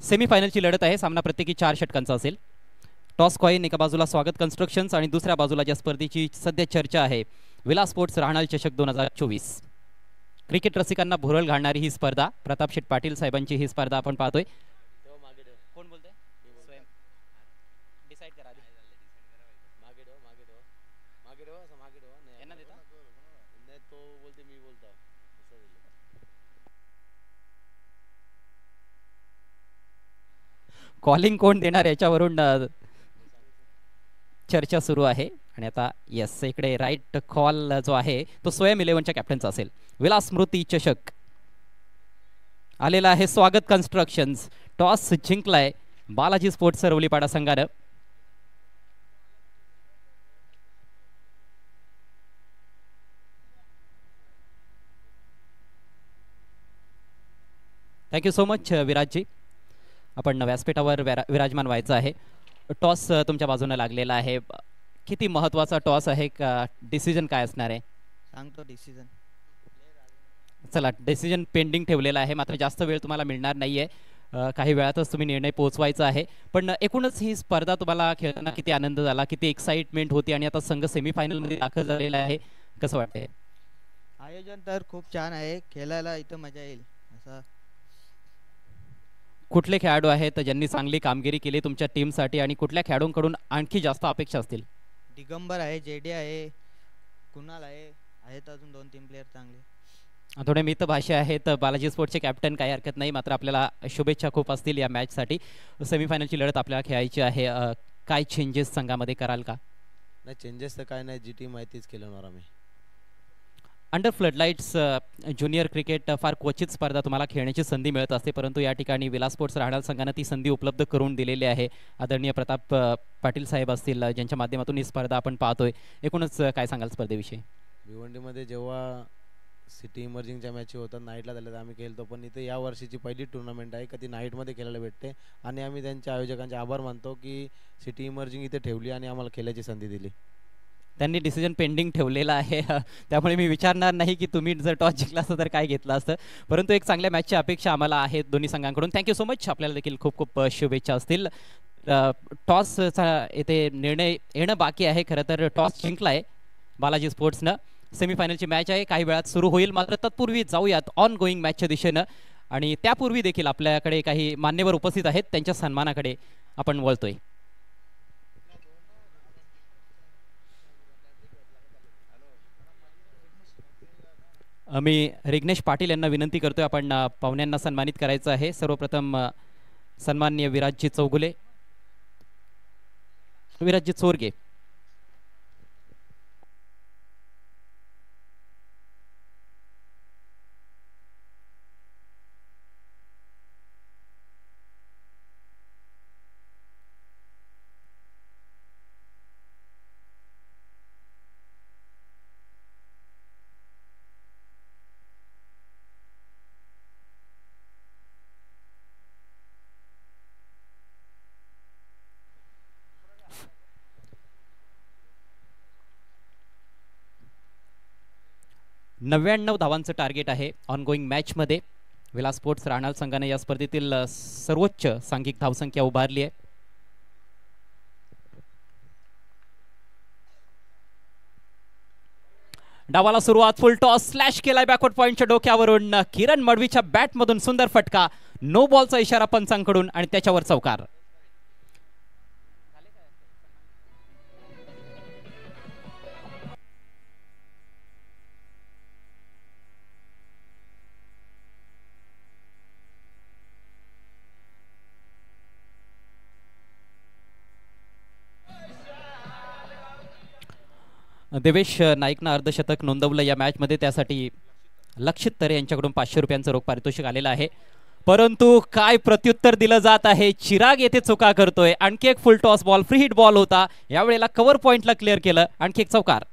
B: सेमीफायनलची लढत आहे, सामना प्रत्येकी 4 षटकांचा असेल। टॉस कॉइन एका बाजूला स्वागत कन्स्ट्रक्शन्स आणि दुसऱ्या बाजूला ज्या स्पर्धेची सध्या चर्चा आहे विलास स्पोर्ट्स राहणाल चषक 2024। क्रिकेट रसिकांना भुरळ घालणारी ही स्पर्धा, प्रताप शेठ पाटील साहेबांची ही स्पर्धा आपण पाहतोय। कोण बोलतोय? स्वयं डिसाइड करा आधी। मागे दो असं मागे दो यांना देता नाही, तो बोलते मी बोलतो कॉलिंग कोण देणार याच्यावरून चर्चा सुरू आहे। आणि आता यस इकडे राईट कॉल जो आहे तो स्वयं 11च्या कॅप्टनचा असेल। विलास स्मृती चषक आलेला आहे स्वागत कन्स्ट्रक्शन्स। टॉस जिंकलाय बालाजी स्पोर्ट्स सरवलीपाडा संघानं। थँक्यू सो मच विराजजी। आपण व्यासपीठावर विराजमान व्हायचं आहे। टॉस तुमच्या बाजूने लागलेला आहे, किती महत्त्वाचा टॉस आहे का डिसिजन काय असणार आहे?
C: सांगतो डिसिजन।
B: चला डिसिजन पेंडिंग ठेवलेला आहे, मात्र जास्त वेळ तुम्हाला मिळणार नाहीये, काही वेळातच तुम्ही निर्णय पोहोचवायचा आहे। पण एकूणच ही स्पर्धा तुम्हाला खेळताना किती आनंद झाला, किती एक्साइटमेंट होती आणि आता संघ सेमीफायनल मध्ये दाखल झालेला आहे, कसं वाटतंय?
C: आयोजन तर खूप छान आहे, खेळायला इथं मजा येईल असं।
B: कुठले खेळाडू आहेत ज्यांनी चांगली कामगिरी केली तुमच्या टीमसाठी आणि कुठल्या खेळाडूंकडून आणखी जास्त अपेक्षा असतील?
C: दिगंबर आहे, जेडी आहे, कुणाल आहे, आहेत अजून 2-3 प्लेयर चांगले।
B: थोडे मित भाषे आहेत बालाजी स्पोर्ट्सचे कॅप्टन, काही हरकत नाही, मात्र आपल्याला शुभेच्छा खूप असतील या मॅचसाठी। सेमीफायनलची लढत आपल्याला खेळायची आहे, काय चेंजेस संघामध्ये कराल का?
D: नाही चेंजेस तर काय नाही, जी टीम आहे तीच खेळणार आम्ही।
B: अंडर फ्लडलाइट्स ज्युनियर क्रिकेट फार क्वचित स्पर्धा तुम्हाला खेळण्याची संधी मिळत असते, परंतु या ठिकाणी विलास स्पोर्ट्स राहणार संघानं ती संधी उपलब्ध करून दिलेली आहे। आदरणीय प्रताप पाटील साहेब असतील ज्यांच्या माध्यमातून ही स्पर्धा आपण पाहतोय, एकूणच काय सांगाल स्पर्धेविषयी?
D: भिवंडीमध्ये जेव्हा सिटी इमर्जिंगच्या मॅच होतात नाईटला झाल्या तर आम्ही खेळतो, पण इथे या वर्षीची पहिली टुर्नामेंट आहे कधी नाईटमध्ये खेळायला भेटते आणि आम्ही त्यांच्या आयोजकांचे आभार मानतो की सिटी इमर्जिंग इथे ठेवली आणि आम्हाला खेळायची संधी दिली।
B: त्यांनी डिसिजन पेंडिंग ठेवलेला आहे त्यामुळे मी विचारणार नाही की तुम्ही जर टॉस जिंकला असतं तर काय घेतलं असतं, परंतु एक चांगल्या मॅचची अपेक्षा आम्हाला आहे दोन्ही संघांकडून. Thank you so much. आपल्याला देखील खूप खूप शुभेच्छा असतील. टॉसचा येथे निर्णय येणं बाकी आहे. खरं तर टॉस जिंकला आहे बालाजी स्पोर्ट्सनं. सेमीफायनलची मॅच आहे, काही वेळात सुरू होईल. मात्र तत्पूर्वी जाऊयात ऑन गोईंग मॅचच्या दिशेनं, आणि त्यापूर्वी देखील आपल्याकडे काही मान्यवर उपस्थित आहेत, त्यांच्या सन्मानाकडे आपण वळतोय. मी रिग्नेश पाटील यांना विनंती करतोय, आपण पाहुण्यांना सन्मानित करायचं आहे. सर्वप्रथम सन्माननीय विराजजी चौगुले, विराजजी चोरगे. नव्याण्णव धावांचं टार्गेट आहे ऑनगोईंग मॅचमध्ये. विलास स्पोर्ट्स राहणार संघाने या स्पर्धेतील सर्वोच्च सांघिक धावसंख्या उभारली आहे. डावाला सुरुवात, फुल टॉस, स्लॅश केलाय बॅकवर्ड पॉइंटच्या डोक्यावरून. किरण मडवीच्या बॅटमधून सुंदर फटका, नो बॉलचा इशारा पंचांकडून आणि त्याच्यावर चौकार. देवेश नाईकनं अर्धशतक नोंदवलं या मॅचमध्ये, त्यासाठी लक्षित तरे यांच्याकडून 500 रुपयांचं रोख पारितोषिक आलेलं आहे. परंतु काय प्रत्युत्तर दिलं जात आहे. चिराग येथे चुका करतोय. आणखी एक full toss ball, free hit ball होता, यावेळेला कव्हर पॉइंटला क्लिअर केलं. आणखी एक चौकार.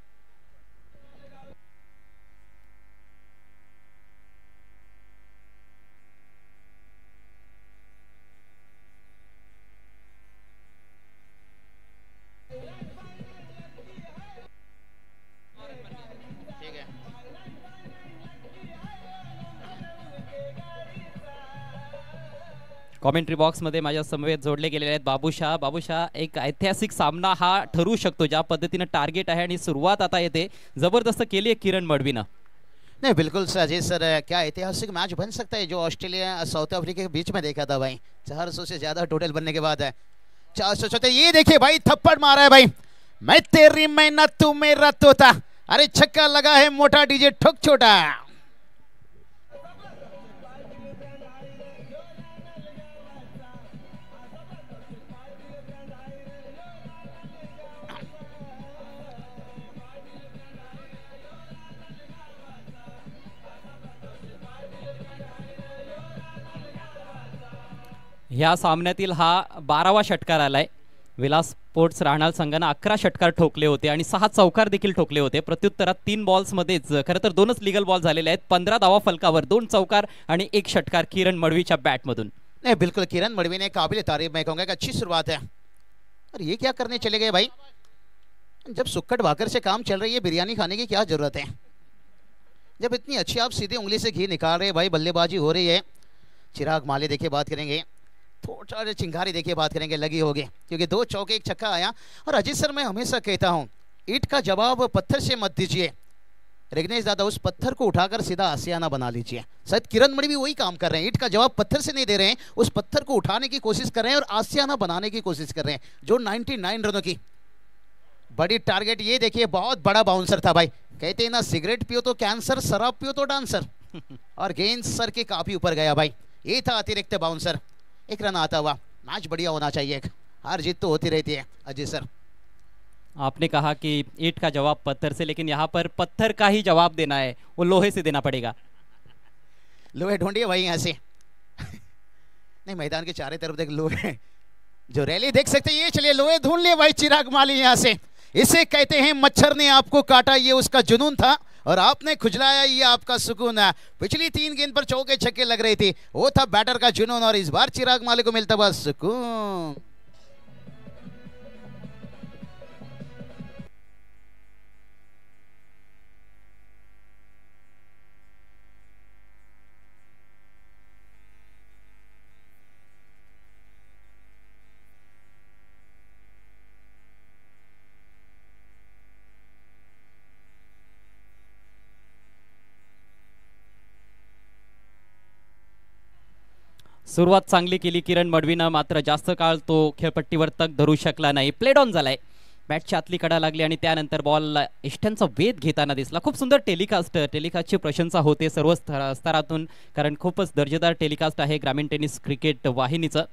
B: कॉमेंट्री बॉक्समध्ये माझ्या समवेत जोडले गेलेले आहेत बाबूशाह. बाबूशाह, एक ऐतिहासिक सामना हा ठरू शकतो, ज्या पद्धतीनं टार्गेट आहे आणि सुरुवात आता येते जबरदस्त केली है किरण मडवी.
A: नहीं बिल्कुल अजय सर, क्या ऐतिहासिक मैच बन सकता है जो ऑस्ट्रेलिया साउथ अफ्रीका के बीच में देखा था भाई. 400 से ज्यादा टोटल बनने के बाद है 400. ये देखिए भाई, थप्पड़ मारा है भाई. मैं तेरी मेहनत तू मेरा तोता. अरे छक्का लगा है मोटा, डीजे ठोक छोटा.
B: ह्या सामन्यातील हा 12वा षटकार आलाय. विलास स्पोर्ट्स राहणार संघाने 11 षटकार ठोकले होते आणि 6 चौकार देखील ठोकले होते. प्रत्युत्तरात 3 बॉल्समध्येच खरं तर 2च लीगल बॉल झालेले आहेत. 15 धावा फलकावर, 2 चौकार आणि 1 षटकार किरण मडवीच्या बॅटमधून.
A: नहीं बिल्कुल किरण मडवी ने काबिल तारीफ, मैं कहूंगा कि अच्छी शुरुआत है. और ये क्या करने चले गए भाई. जब सुक्कट भाकर से काम चल रही है, बिरयानी खाने की क्या जरूरत है. जब इतनी अच्छी आप सीधे उंगली से घी निकाल रहे भाई, बल्लेबाजी हो रही है. चिराग माले देखिए बात करेंगे, थोड़ा चिंगारी देखिए बात करेंगे, लगी होगी क्योंकि 2 चौके 1 छक्का आया. और अजीत सर, मैं हमेशा कहता हूं, ईंट का जवाब पत्थर से मत दीजिए. रिग्नेश दादा, उस पत्थर को उठाकर सीधा आसियाना बना लीजिए. शायद किरण मणि भी वही काम कर रहे हैं. ईंट का जवाब पत्थर से नहीं दे रहे हैं, उस पत्थर को उठाने की कोशिश कर रहे हैं और आसियाना बनाने की कोशिश कर रहे हैं. जो 99 रनों की बड़ी टारगेट. ये देखिए, बहुत बड़ा बाउंसर था भाई. कहते हैं ना, सिगरेट पियो तो कैंसर, शराब पियो तो डांसर. और गेंद सर के काफी ऊपर गया भाई. ये था अतिरिक्त बाउंसर. 1 रन आता हुआ. मैच बढ़िया होना चाहिए. हार जीत तो होती रहती है अजय सर.
B: आपने कहा कि ईंट का जवाब पत्थर से, लेकिन यहाँ पर पत्थर का ही जवाब देना है, वो लोहे से देना पड़ेगा.
A: लोहे ढूंढिए भाई यहाँ से. नहीं, मैदान के चारों तरफ देख लोहे, जो रैली देख सकते हैं. ये चलिए लोहे ढूंढ लिए भाई चिराग माली यहाँ से. इसे कहते हैं मच्छर ने आपको काटा, ये उसका जुनून था और आपने खुजलाया, ये आपका सुकून है. पिछली 3 गेंद पर चौके छक्के लग रही थी, वो था बैटर का जुनून. और इस बार चिराग माली को मिलता हुआ सुकून.
B: सुरुवात चांगली केली किरण मडवीनं, मात्र जास्त काळ तो खेळपट्टीवर तग धरू शकला नाही. प्लेड ऑन झालाय, बॅटच्या आतली कडा लागली आणि त्यानंतर बॉल इष्ट्यांचा वेध घेताना दिसला. खूप सुंदर टेलिकास्टची प्रशंसा होते सर्व स्तरातून, कारण खूपच दर्जेदार टेलिकास्ट आहे ग्रामीण टेनिस क्रिकेट वाहिनीचं.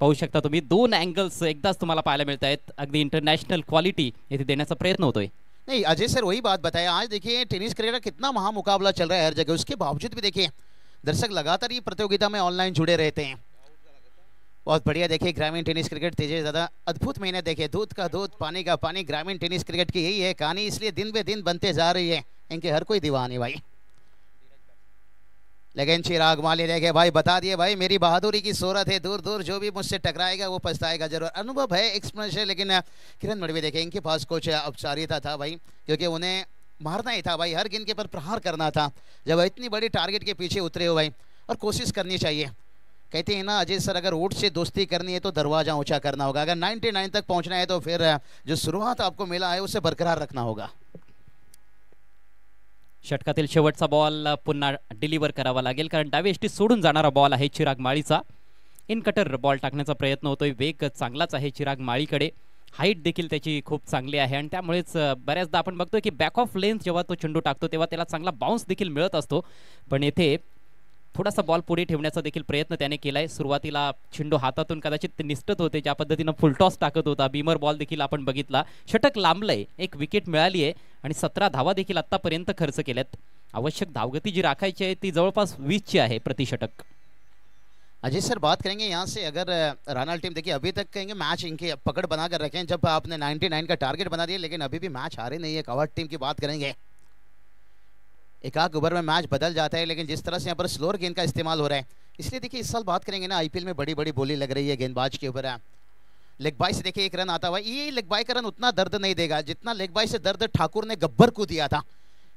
B: पाहू शकता तुम्ही, 2 अँगल्स एकदाच तुम्हाला पाहायला मिळत आहेत. अगदी इंटरनॅशनल क्वालिटी येथे देण्याचा प्रयत्न होतोय.
A: नहीं अजय सर वही बात बताया, आज देखिए टेनिस क्रिकेट का कितना महामुकाबला चल रहा है हर जगह, उसके बावजूद भी देखिए दर्शक लगातार ये प्रतियोगिता में ऑनलाइन जुड़े रहते हैं. बहुत बढ़िया. देखिए ग्रामीण टेनिस क्रिकेट तेजे ज़्यादा अद्भुत मेहनत. देखिए दूध का दूध पानी का पानी, ग्रामीण टेनिस क्रिकेट की यही है कहानी, इसलिए दिन बे दिन बनते जा रही है. इनके हर कोई दीवाने भाई. लेकिन चिराग माली देखे भाई, बता दिए भाई मेरी बहादुरी की सूरत है, दूर दूर जो भी मुझसे टकराएगा वो पछताएगा जरूर. अनुभव है, एक्सपीरियंस है, लेकिन किरण मडवी देखे इनके पास कुछ औपचारिकता था भाई, क्योंकि उन्हें मारना ही था भाई, हर गेंद के पर प्रहार करना था. जब इतनी बड़ी टारगेट के पीछे उतरे हो भाई, और कोशिश करनी चाहिए. कहते हैं ना अजय सर, अगर ऊँट से दोस्ती करनी है तो दरवाजा ऊंचा करना होगा. अगर 99 तक पहुंचना है तो फिर जो शुरुआत आपको मिला है उसे बरकरार रखना होगा.
B: षटकातील शेवटचा बॉल पुन्हा डिलिव्हर करावा लागेल, कारण डावी एष्टी सोडून जाणारा बॉल आहे चिराग माळीचा. इन कटर बॉल टाकण्याचा प्रयत्न होतोय. वेग चांगलाच आहे चिराग माळीकडे, हाईट देखील त्याची खूप चांगली आहे आणि त्यामुळेच बऱ्याचदा आपण बघतोय की बॅक ऑफ लेन्थ जेव्हा तो चेंडू टाकतो तेव्हा त्याला चांगला बाउन्स देखील मिळत असतो. पण येथे थोडासा बॉल पुढे ठेवण्याचा देखील प्रयत्न त्याने केलाय. सुरुवातीला चेंडू हातातून कदाचित निसटत होते, ज्या पद्धतीनं फुलटॉस टाकत होता. बीमर बॉल देखील आपण बघितला. षटक लांबलंय, एक विकेट मिळाली आहे आणि 17 धावा देखील आतापर्यंत खर्च केल्यात. आवश्यक धावगती जी राखायची आहे ती जवळपास 20 ची आहे प्रति षटक.
A: अजय सर बात करेंगे यहाँ से, अगर रानाल टीम देखिए अभी तक कहेंगे मैच इनके पकड़ बना कर रखे हैं, जब आपने 99 का टारगेट बना दिया, लेकिन अभी भी मैच हारे नहीं है. कवाड़ टीम की बात करेंगे, एक आध ओवर में मैच बदल जाता है, लेकिन जिस तरह से यहाँ पर स्लोअर गेंद का इस्तेमाल हो रहा है, इसलिए देखिए इस साल बात करेंगे ना आईपीएल में बड़ी बड़ी बोली लग रही है गेंदबाज के ऊपर. लेग बाई से देखिए एक रन आता हुआ, ये लेग बाई का रन उतना दर्द नहीं देगा जितना लेग बाई से दर्द ठाकुर ने गब्बर को दिया था.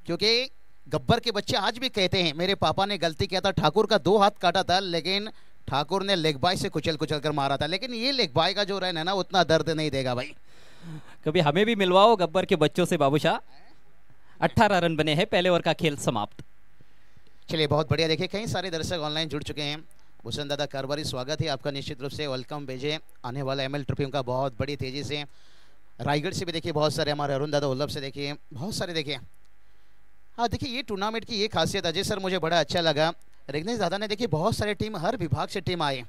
A: क्योंकि गब्बर के बच्चे आज भी कहते हैं मेरे पापा ने गलती किया था, ठाकुर का 2 हाथ काटा था, लेकिन ठाकुर ने लेग बाई से कुचल कुचल कर मारा था. लेकिन ये लेग बाई का जो रन है ना उतना दर्द नहीं देगा भाई.
B: कभी हमें भी मिलवाओ गब्बर के बच्चों से बाबूशाह. 18 रन बने हैं, पहले ओवर का खेल समाप्त.
A: चलिए बहुत बढ़िया. देखिए कई सारे दर्शक ऑनलाइन जुड़ चुके हैं. भूषण दादा कारवारी, स्वागत है आपका निश्चित रूप से. वेलकम भेजे आने वाला एमएल ट्रॉफी का बहुत बड़ी तेजी से. रायगढ़ से भी देखिए बहुत सारे, हमारे अरुण दादा उल्लभ से देखिए बहुत सारे. देखिए हाँ देखिए ये टूर्नामेंट की ये खासियत अजय सर मुझे बड़ा अच्छा लगा. रिग्नेश दादा ने देखिए बहुत सारे टीम, हर विभाग से टीम आए.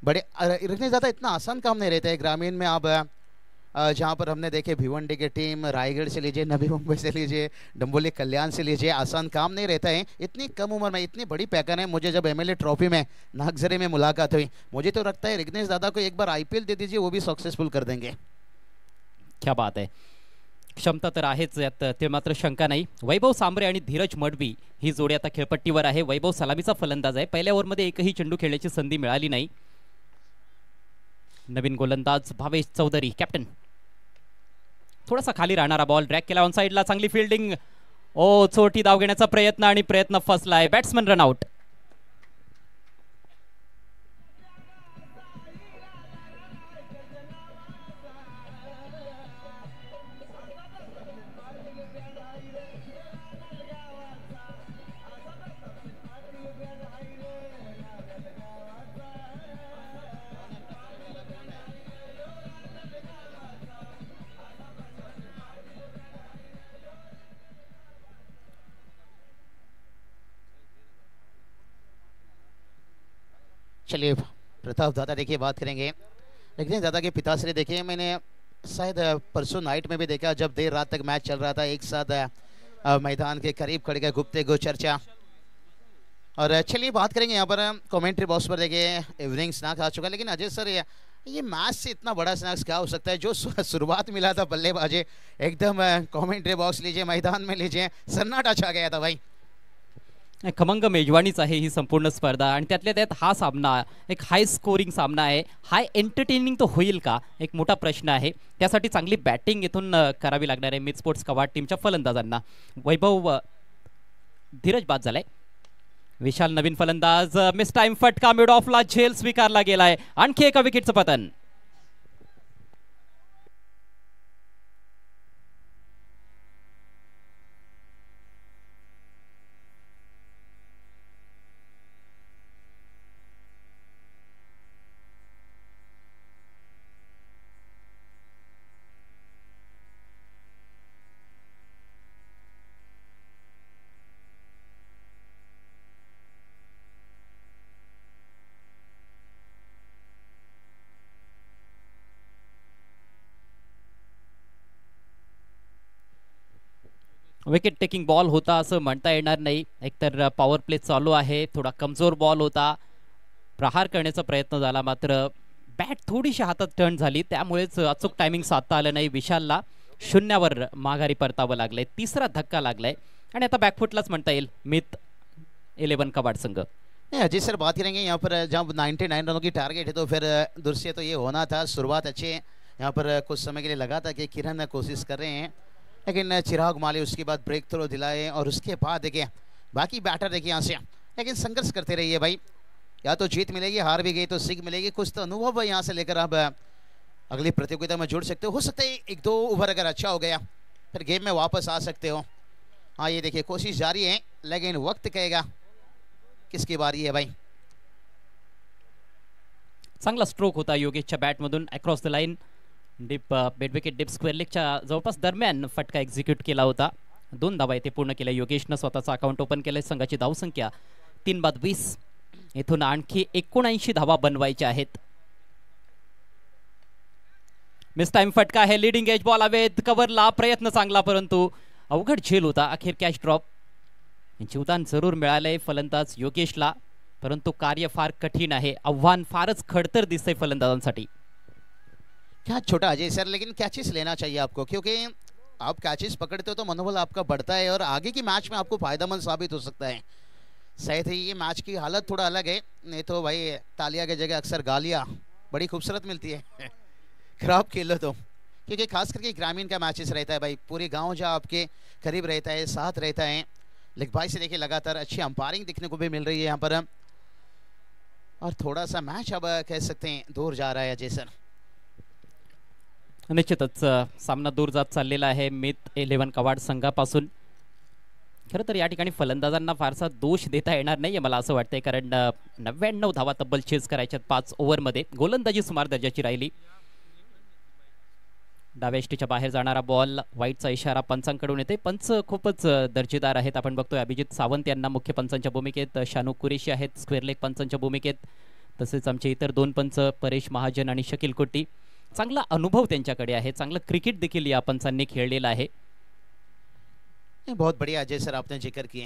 A: बड़े रिग्नेश दादा इतना आसान काम नहीं रहता है ग्रामीण में. आप जहाँ पर हमने देखे भिवंडी की टीम, रायगढ़ से लीजिए, नवी मुंबई से लीजिए, डंबोली कल्याण से लीजिए, आसान काम नहीं रहता है. इतनी कम उम्र में इतनी बड़ी पैकन है. मुझे जब एमएलए ट्रॉफी में नागजरे में मुलाकात हुई, मुझे तो लगता है रिग्नेश दादा को एक बार आईपीएल दे दीजिए, वो भी सक्सेसफुल कर देंगे.
B: क्या बात आहे. क्षमता तर आहेच यात, ते मात्र शंका नाही. वैभव सांबरे आणि धीरज मडवी ही जोडी आता खेळपट्टीवर आहे. वैभव सलामीचा फलंदाज आहे. पहिल्या ओव्हरमध्ये एकही चेंडू खेळण्याची संधी मिळाली नाही. नवीन गोलंदाज भावेश चौधरी कॅप्टन. थोडासा खाली राहणारा बॉल ड्रॅग केला ऑन साइडला. चांगली फिल्डिंग. ओ चोटी धाव घेण्याचा प्रयत्न आणि प्रयत्न फसलाय. Batsman run out.
A: चलिए प्रताप दादा देखिए बात करेंगे. लेकिन दादा के पिताश्री देखिए मैंने शायद परसों नाइट में भी देखा, जब देर रात तक मैच चल रहा था, एक साथ मैदान के करीब खड़े गए गुप्ते गो चर्चा. और चलिए बात करेंगे यहाँ पर कमेंट्री बॉक्स पर. देखिए इवनिंग स्नैक्स आ चुका है, लेकिन अजय सर ये मैच से इतना बड़ा स्नैक्स क्या हो सकता है. जो शुरुआत मिला था बल्लेबाजी, एकदम कमेंट्री बॉक्स लीजिए, मैदान में लीजिए, सन्नाटा छा गया था भाई.
B: खमंग मेजवानीच आहे ही संपूर्ण स्पर्धा आणि त्यातल्या त्यात हा सामना एक हाय स्कोरिंग सामना आहे. हाय एंटरटेनिंग तो होईल का, एक मोठा प्रश्न आहे. त्यासाठी चांगली बॅटिंग इथून करावी लागणार आहे मिड स्पोर्ट्स कवाड टीमच्या फलंदाजांना. वैभव धीरज बाद झालाय. विशाल नवीन फलंदाज. मिस टाइम फटका मिड ऑफला झेल स्वीकारला गेलाय. आणखी एका विकेटचं पतन. विकेट टेकिंग बॉल होता असं म्हणता येणार नाही. एकतर पॉवर प्ले चालू आहे, थोडा कमजोर बॉल होता, प्रहार करण्याचा प्रयत्न झाला, मात्र बॅट थोडीशी हातात टर्न झाली, त्यामुळेच अचूक टायमिंग साधता आलं नाही. विशालला 0वर माघारी परतावं लागलंय, तिसरा धक्का लागलाय आणि आता बॅकफुटलाच म्हणता येईल मित 11 कबाड संघ.
A: नहीं अजय सर बात करेंगे यहाँ पर जब 99 रनों की टारगेट है तो फिर दूर से तो ये होना था. शुरुआत अच्छी है, यहाँ पर कुछ समय के लिए लगा था कि किरण कोशिश कर रहे हैं, लेकिन चिराग माली उसके बाद ब्रेक थ्रो दिलाए और उसके बाद देखिए बाकी बैटर देखिए यहाँ से, लेकिन संघर्ष करते रहिए भाई. या तो जीत मिलेगी, हार भी गई तो सीख मिलेगी, कुछ तो अनुभव यहाँ से लेकर आप अगली प्रतियोगिता में जुड़ सकते हो सकता है 1-2 ओवर अगर अच्छा हो गया फिर गेम में वापस आ सकते हो. हाँ ये देखिए कोशिश जारी है, लेकिन वक्त कहेगा किसकी बारी है भाई.
B: चांगला स्ट्रोक होता योगेशच्या बॅटमधून अक्रॉस द लाईन, डीप बेड विकेट डीप स्क्वेअर लेगच्या जवळपास दरम्यान फटका एक्झिक्यूट केला होता. 2 धावा इथे पूर्ण केल्या योगेशनं, स्वतःचा अकाउंट ओपन केलंय. संघाची धावसंख्या 3-20, इथून आणखी 79 धावा बनवायच्या आहेत. मिस टाइम फटका आहे, लीडिंग एज बॉल हवेत, कव्हरला प्रयत्न चांगला, परंतु अवघड झेल होता. अखेर कॅच ड्रॉप. जीवदान जरूर मिळालंय फलंदाज योगेशला, परंतु कार्य फार कठीण आहे, आव्हान फारच खडतर दिसतंय फलंदाजांसाठी.
A: क्या छोटा अजय सर, लेकिन कैचेस लेना चाहिए आपको, क्योंकि आप कैचेस पकड़ते हो तो मनोबल आपका बढ़ता है और आगे की मैच में आपको फायदेमंद साबित हो सकता है. सही थी, ये मैच की हालत थोड़ा अलग है, नहीं तो भाई तालिया की जगह अक्सर गालियाँ बड़ी खूबसूरत मिलती है खराब खेलो तो, क्योंकि खास करके ग्रामीण का मैचेस रहता है भाई, पूरे गाँव जो आपके करीब रहता है, साथ रहता है. लेकिन भाई से देखिए लगातार अच्छी अंपायरिंग देखने को भी मिल रही है यहाँ पर, और थोड़ा सा मैच अब कह सकते हैं दूर जा रहा है अजय सर.
B: निश्चितच सामना दूर जात चाललेला आहे मित 11 कवाड संघापासून. खरं तर या ठिकाणी फलंदाजांना फारसा दोष देता येणार नाहीये मला असं वाटतंय, कारण 99 धावा तब्बल चेस करायच्यात 5 ओव्हरमध्ये. गोलंदाजी सुमार दर्जाची राहिली. डाव्या एष्टीच्या बाहेर जाणारा बॉल, वाईटचा इशारा पंचांकडून येते. पंच खूपच दर्जेदार आहेत. आपण बघतोय अभिजित सावंत यांना मुख्य पंचांच्या भूमिकेत, शानू कुरेशी आहेत स्क्वेअर लेग पंचांच्या भूमिकेत, तसेच आमचे इतर 2 पंच परेश महाजन आणि शकील कोट्टी. चांगला अनुभव त्यांच्याकडे आहे, चांगलं क्रिकेट देखील या पंचांनी खेळलेलं आहे.
A: बहुत बढ़िया अजय सर आपने जिक्र किए.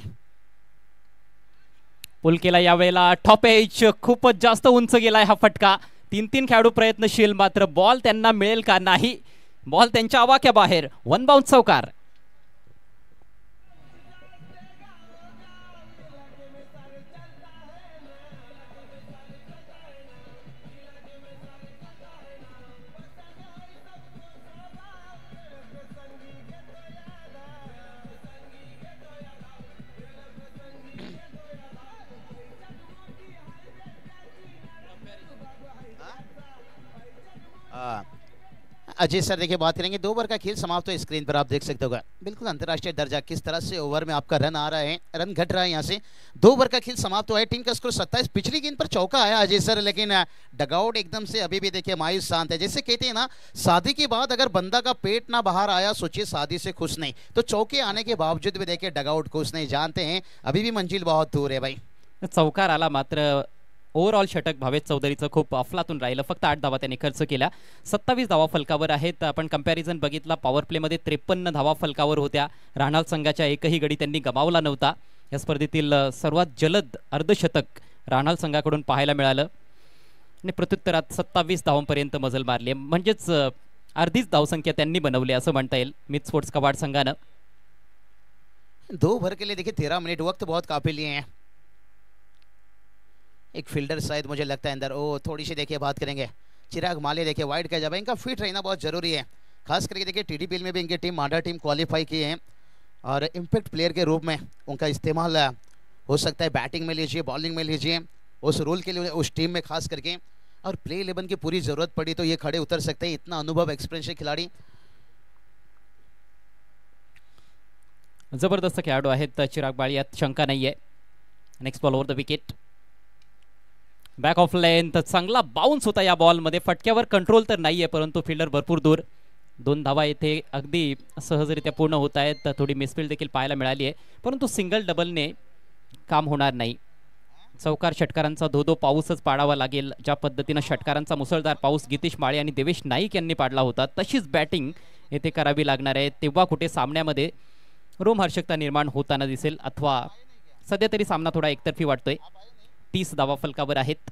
B: पुल केला यावेळेला, टॉप एज खूपच जास्त उंच गेलाय हा फटका. 3 खेळाडू प्रयत्नशील, मात्र बॉल त्यांना मिळेल का नाही, बॉल त्यांच्या आवाक्या बाहेर. 1 बाउंस चौकार.
A: अजय सर देखिए बात करेंगे 2 ओवर का खेल समाप्त हो, स्क्रीन पर आप देख सकते हो बिल्कुल अंतर्राष्ट्रीय दर्जा किस तरह से ओवर में आपका रन आ रहा है, रन घट रहा है. यहाँ से 2 ओवर का खेल समाप्त हुआ है, टीम का स्कोर 27. पिछली गेंद पर चौका आया अजय सर, लेकिन डगआउट एकदम से अभी भी देखिए मायूस शांत है. जैसे कहते हैं ना, शादी के बाद अगर बंदा का पेट ना बाहर आया, सोचिए शादी से खुश नहीं, तो चौके आने के बावजूद भी देखिए डगआउट खुश नहीं. जानते हैं अभी भी मंजिल बहुत दूर है भाई.
B: चौकार आला, मात्र ओव्हरऑल षटक भावेश चौधरीचं खूप अफलातून राहिलं. फक्त 8 धावा त्यांनी खर्च केल्या. 27 धावा फलकावर आहेत. आपण कंपॅरिझन बघितला, पॉवर प्लेमध्ये 53 धावा फलकावर होत्या. राहणार संघाच्या एकही गडी त्यांनी गमावला नव्हता. या स्पर्धेतील सर्वात जलद अर्धशतक राहणार संघाकडून पाहायला मिळालं आणि प्रत्युत्तरात 27 धावांपर्यंत मजल मारली. म्हणजेच अर्धीच धावसंख्या त्यांनी बनवली असं म्हणता येईल मित स्पोर्ट्स कवाड संघानं.
A: 2 ओवर के लिए देखिए 13 मिनट वक्त बहुत काफी लिए हैं. एक फील्डर शायद मुझे लगता है अंदर, ओ थोड़ी सी देखिए बात करेंगे चिराग माले, देखिए वाइड का जब इनका फिट रहना बहुत जरूरी है. खास करके देखिए TDPL में भी इनकी टीम माडा टीम क्वालिफाई की है और इम्पैक्ट प्लेयर के रूप में उनका इस्तेमाल हो सकता है. बैटिंग में लीजिए, बॉलिंग में लीजिए, उस रोल के लिए उस टीम में खास करके, और प्ले 11 की पूरी ज़रूरत पड़ी तो ये खड़े उतर सकते हैं. इतना अनुभव एक्सपिरियंस खिलाड़ी,
B: जबरदस्त खेळाडू आहेत चिराग बाळी, यात शंका नाही आहे. Next ball over the wicket, back of length, चांगला बाउन्स होता या बॉलमध्ये. फटक्यावर कंट्रोल तर नाही आहे, परंतु फिल्डर भरपूर दूर. 2 धावा येथे अगदी सहजरित्या पूर्ण होत आहेत. थोडी मिसफील्ड देखील पाहायला मिळाली आहे, परंतु सिंगल डबलने काम होणार नाही. चौकार षटकारांचा धोधो पाऊसच पाडावा लागेल. ज्या पद्धतीनं षटकारांचा मुसळधार पाऊस गितेश माळे आणि देवेश नाईक यांनी पाडला होता, तशीच बॅटिंग येथे करावी लागणार आहे. तेव्हा कुठे सामन्यामध्ये रोमहर्षकता निर्माण होताना दिसेल, अथवा सध्या तरी सामना थोडा एकतर्फी वाटतोय. 30 धावा फलकावर आहेत.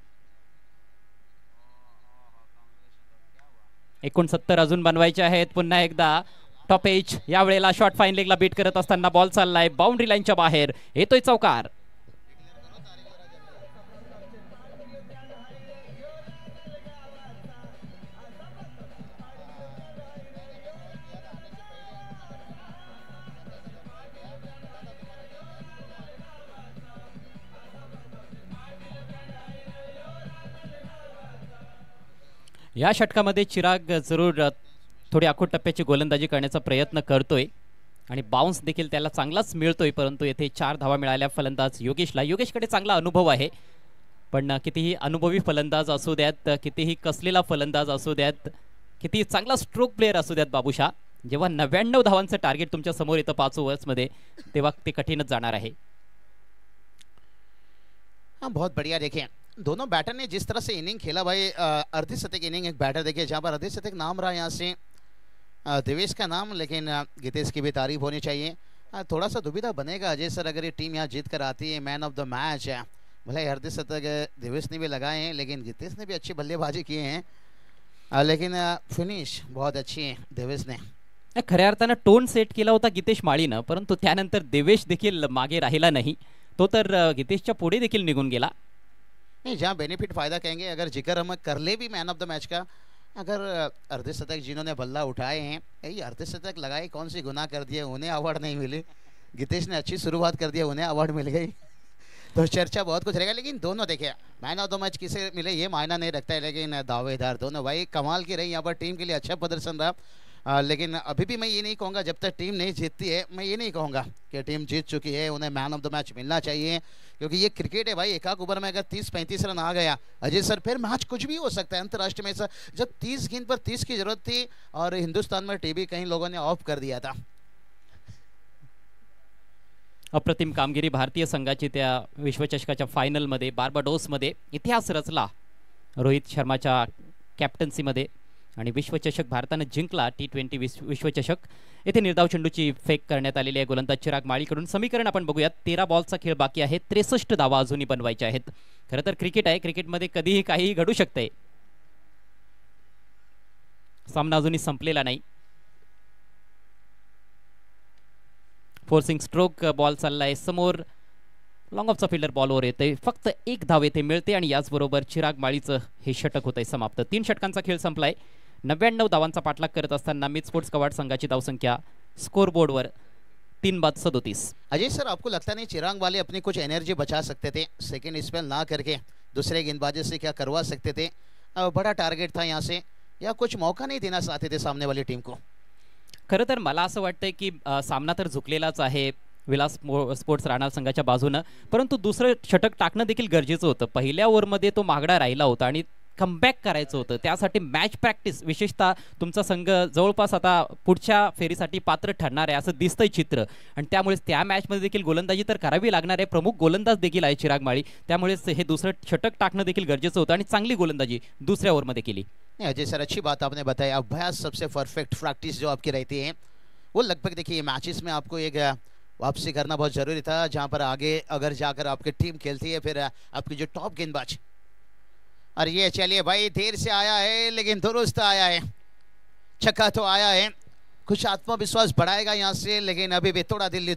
B: 69 अजून बनवायचे आहेत. पुन्हा एकदा टॉप एज, यावेळेला शॉर्ट फाईन लेगला बीट करत असताना बॉल चाललाय बाउंड्री लाईनच्या बाहेर, येतोय चौकार. या षटकामध्ये चिराग जरूर थोडी आखूड टप्प्याची गोलंदाजी करण्याचा प्रयत्न करतोय आणि बाउन्स देखील त्याला चांगलाच मिळतोय, परंतु येथे 4 धावा मिळाल्या फलंदाज योगेशला. योगेशकडे चांगला अनुभव आहे, पण कितीही अनुभवी फलंदाज असू द्यात, कितीही कसलेला फलंदाज असू द्यात, किती चांगला स्ट्रोक प्लेअर असू द्यात बाबूशा, जेव्हा 99 धावांचं टार्गेट तुमच्या समोर येतं 5 ओव्हर्समध्ये, तेव्हा ते कठीणच जाणार आहे.
A: हाँ, बहुत बढ़िया. देखिए दोनों बैटर ने जिस तरह से इनिंग खेला भाई, अर्धशतक इनिंग. एक बैटर देखिए जहाँ पर अर्धशतक नाम रहा यहाँ से देवेश का नाम, लेकिन गितेश की भी तारीफ होनी चाहिए. थोड़ा सा दुविधा बनेगा अजय सर, अगर ये टीम यहाँ जीत कर आती है, मैन ऑफ द मैच है. भले अर्धशतक देवेश ने भी लगाए हैं, लेकिन गितेश ने भी अच्छी बल्लेबाजी किए हैं, लेकिन फिनिश बहुत अच्छी है देवेश ने.
B: खऱ्या अर्थानं टोन सेट केला होता गितेश माळीनं, परंतु त्यानंतर देवेश देखील मागे राहिला नाही. तो तर गितेशच्या पुढे देखील निघून गेला.
A: नहीं, जहाँ बेनिफिट फ़ायदा कहेंगे, अगर जिक्र हम कर ले भी मैन ऑफ द मैच का, अगर अर्धशतक जिन्होंने बल्ला उठाए हैं, यही अर्धशतक लगाए, कौन सी गुनाह कर दिए, उन्हें अवार्ड नहीं मिले. गितेश ने अच्छी शुरुआत कर दी, उन्हें अवार्ड मिल गई. तो चर्चा बहुत कुछ रहेगा. लेकिन दोनों देखिए मैन ऑफ द मैच किसे मिले ये मायना नहीं रखता है, लेकिन दावेदार दोनों भाई कमाल की रही यहाँ पर. टीम के लिए अच्छा प्रदर्शन रहा. लेकिन अभी भी मैं ये नहीं कहूँगा, जब तक टीम नहीं जीतती है, मैं ये नहीं कहूँगा कि टीम जीत चुकी है, उन्हें मैन ऑफ द मैच मिलना चाहिए, क्योंकि ये क्रिकेट है भाई. एक ओवर में अगर 30-35 रन आ गया अजय सर, फिर मैच कुछ भी हो सकता है अंतर्राष्ट्रीय में. सर जब 30 गेंद पर 30 की जरूरत थी और हिंदुस्तान में टीवी कहीं लोगों ने ऑफ कर दिया था.
B: अप्रतिम कामगिरी भारतीय संघाची त्या विश्वचषकाच्या फायनलमध्ये, बार्बाडोसमध्ये इतिहास रचला रोहित शर्माच्या कॅप्टन्सीमध्ये, आणि विश्वचषक भारताने जिंकला. T20 विश्वचषक. येथे निर्धाव चेंडूची फेक करण्यात आलेली आहे गोलंदाज चिराग माळीकडून. समीकरण आपण बघूयात. 13 बॉलचा खेळ बाकी आहे, 63 धावा अजूनही बनवायच्या आहेत. खरं तर क्रिकेट आहे, क्रिकेटमध्ये कधीही काहीही घडू शकते. सामना अजूनही संपलेला नाही. फोर्सिंग स्ट्रोक बॉल चाललाय समोर, लॉंग ऑफचा फिल्डर बॉलवर येते, फक्त 1 धाव येथे मिळते आणि याचबरोबर चिराग माळीचं हे षटक होतंय समाप्त. 3 षटकांचा खेळ संपलाय. 99 धावांचा पाठलाग करत असताना मिड स्पोर्ट्स कवाड संघाची धावसंख्या स्कोर बोर्डवर 3/37.
A: अजय सर, आपको लगता नहीं चिराग वाले अपनी कुछ एनर्जी बचा सकते थे, सेकंड स्पेल ना करके दूसरे गेंदबाजी से क्या करवा सकते थे? बड़ा टारगेट था यहाँ से, या कुछ मौका नहीं देना चाहते थे सामने वाली टीम को?
B: खरं तर मला असं वाटतंय की सामना तर झुकलेलाच आहे विलास स्पोर्ट्स राणा संघाच्या बाजूनं, परंतु दुसरं षटक टाकणं देखील गरजेचं होतं. पहिल्या ओव्हरमध्ये तो महागडा राहिला होता आणि कमबॅक करायचं होतं. त्यासाठी मॅच प्रॅक्टिस, विशेषतः तुमचा संघ जवळपास आता पुढच्या फेरीसाठी पात्र ठरणार आहे असं दिसतंय चित्र, आणि त्यामुळेच त्या मॅचमध्ये देखील गोलंदाजी तर करावी लागणार आहे. प्रमुख गोलंदाज देखील आहे चिराग माळी, त्यामुळेच हे दुसरं षटक टाकणं देखील गरजेचं होतं आणि चांगली गोलंदाजी दुसऱ्या ओव्हरमध्ये केली.
A: अजय सर, अच्छी बात आपने बताई. अभ्यास सबसे परफेक्ट प्रैक्टिस जो आपकी रहती है, वो लगभग देखिए मैचेस में आपको एक वापसी करना बहुत ज़रूरी था, जहाँ पर आगे अगर जाकर आपकी टीम खेलती है, फिर आपकी जो टॉप गेंदबाज, और ये चलिए भाई देर से आया है लेकिन दुरुस्त आया है, छक्का तो आया है, कुछ आत्मविश्वास बढ़ाएगा यहाँ से, लेकिन अभी भी थोड़ा दिल्ली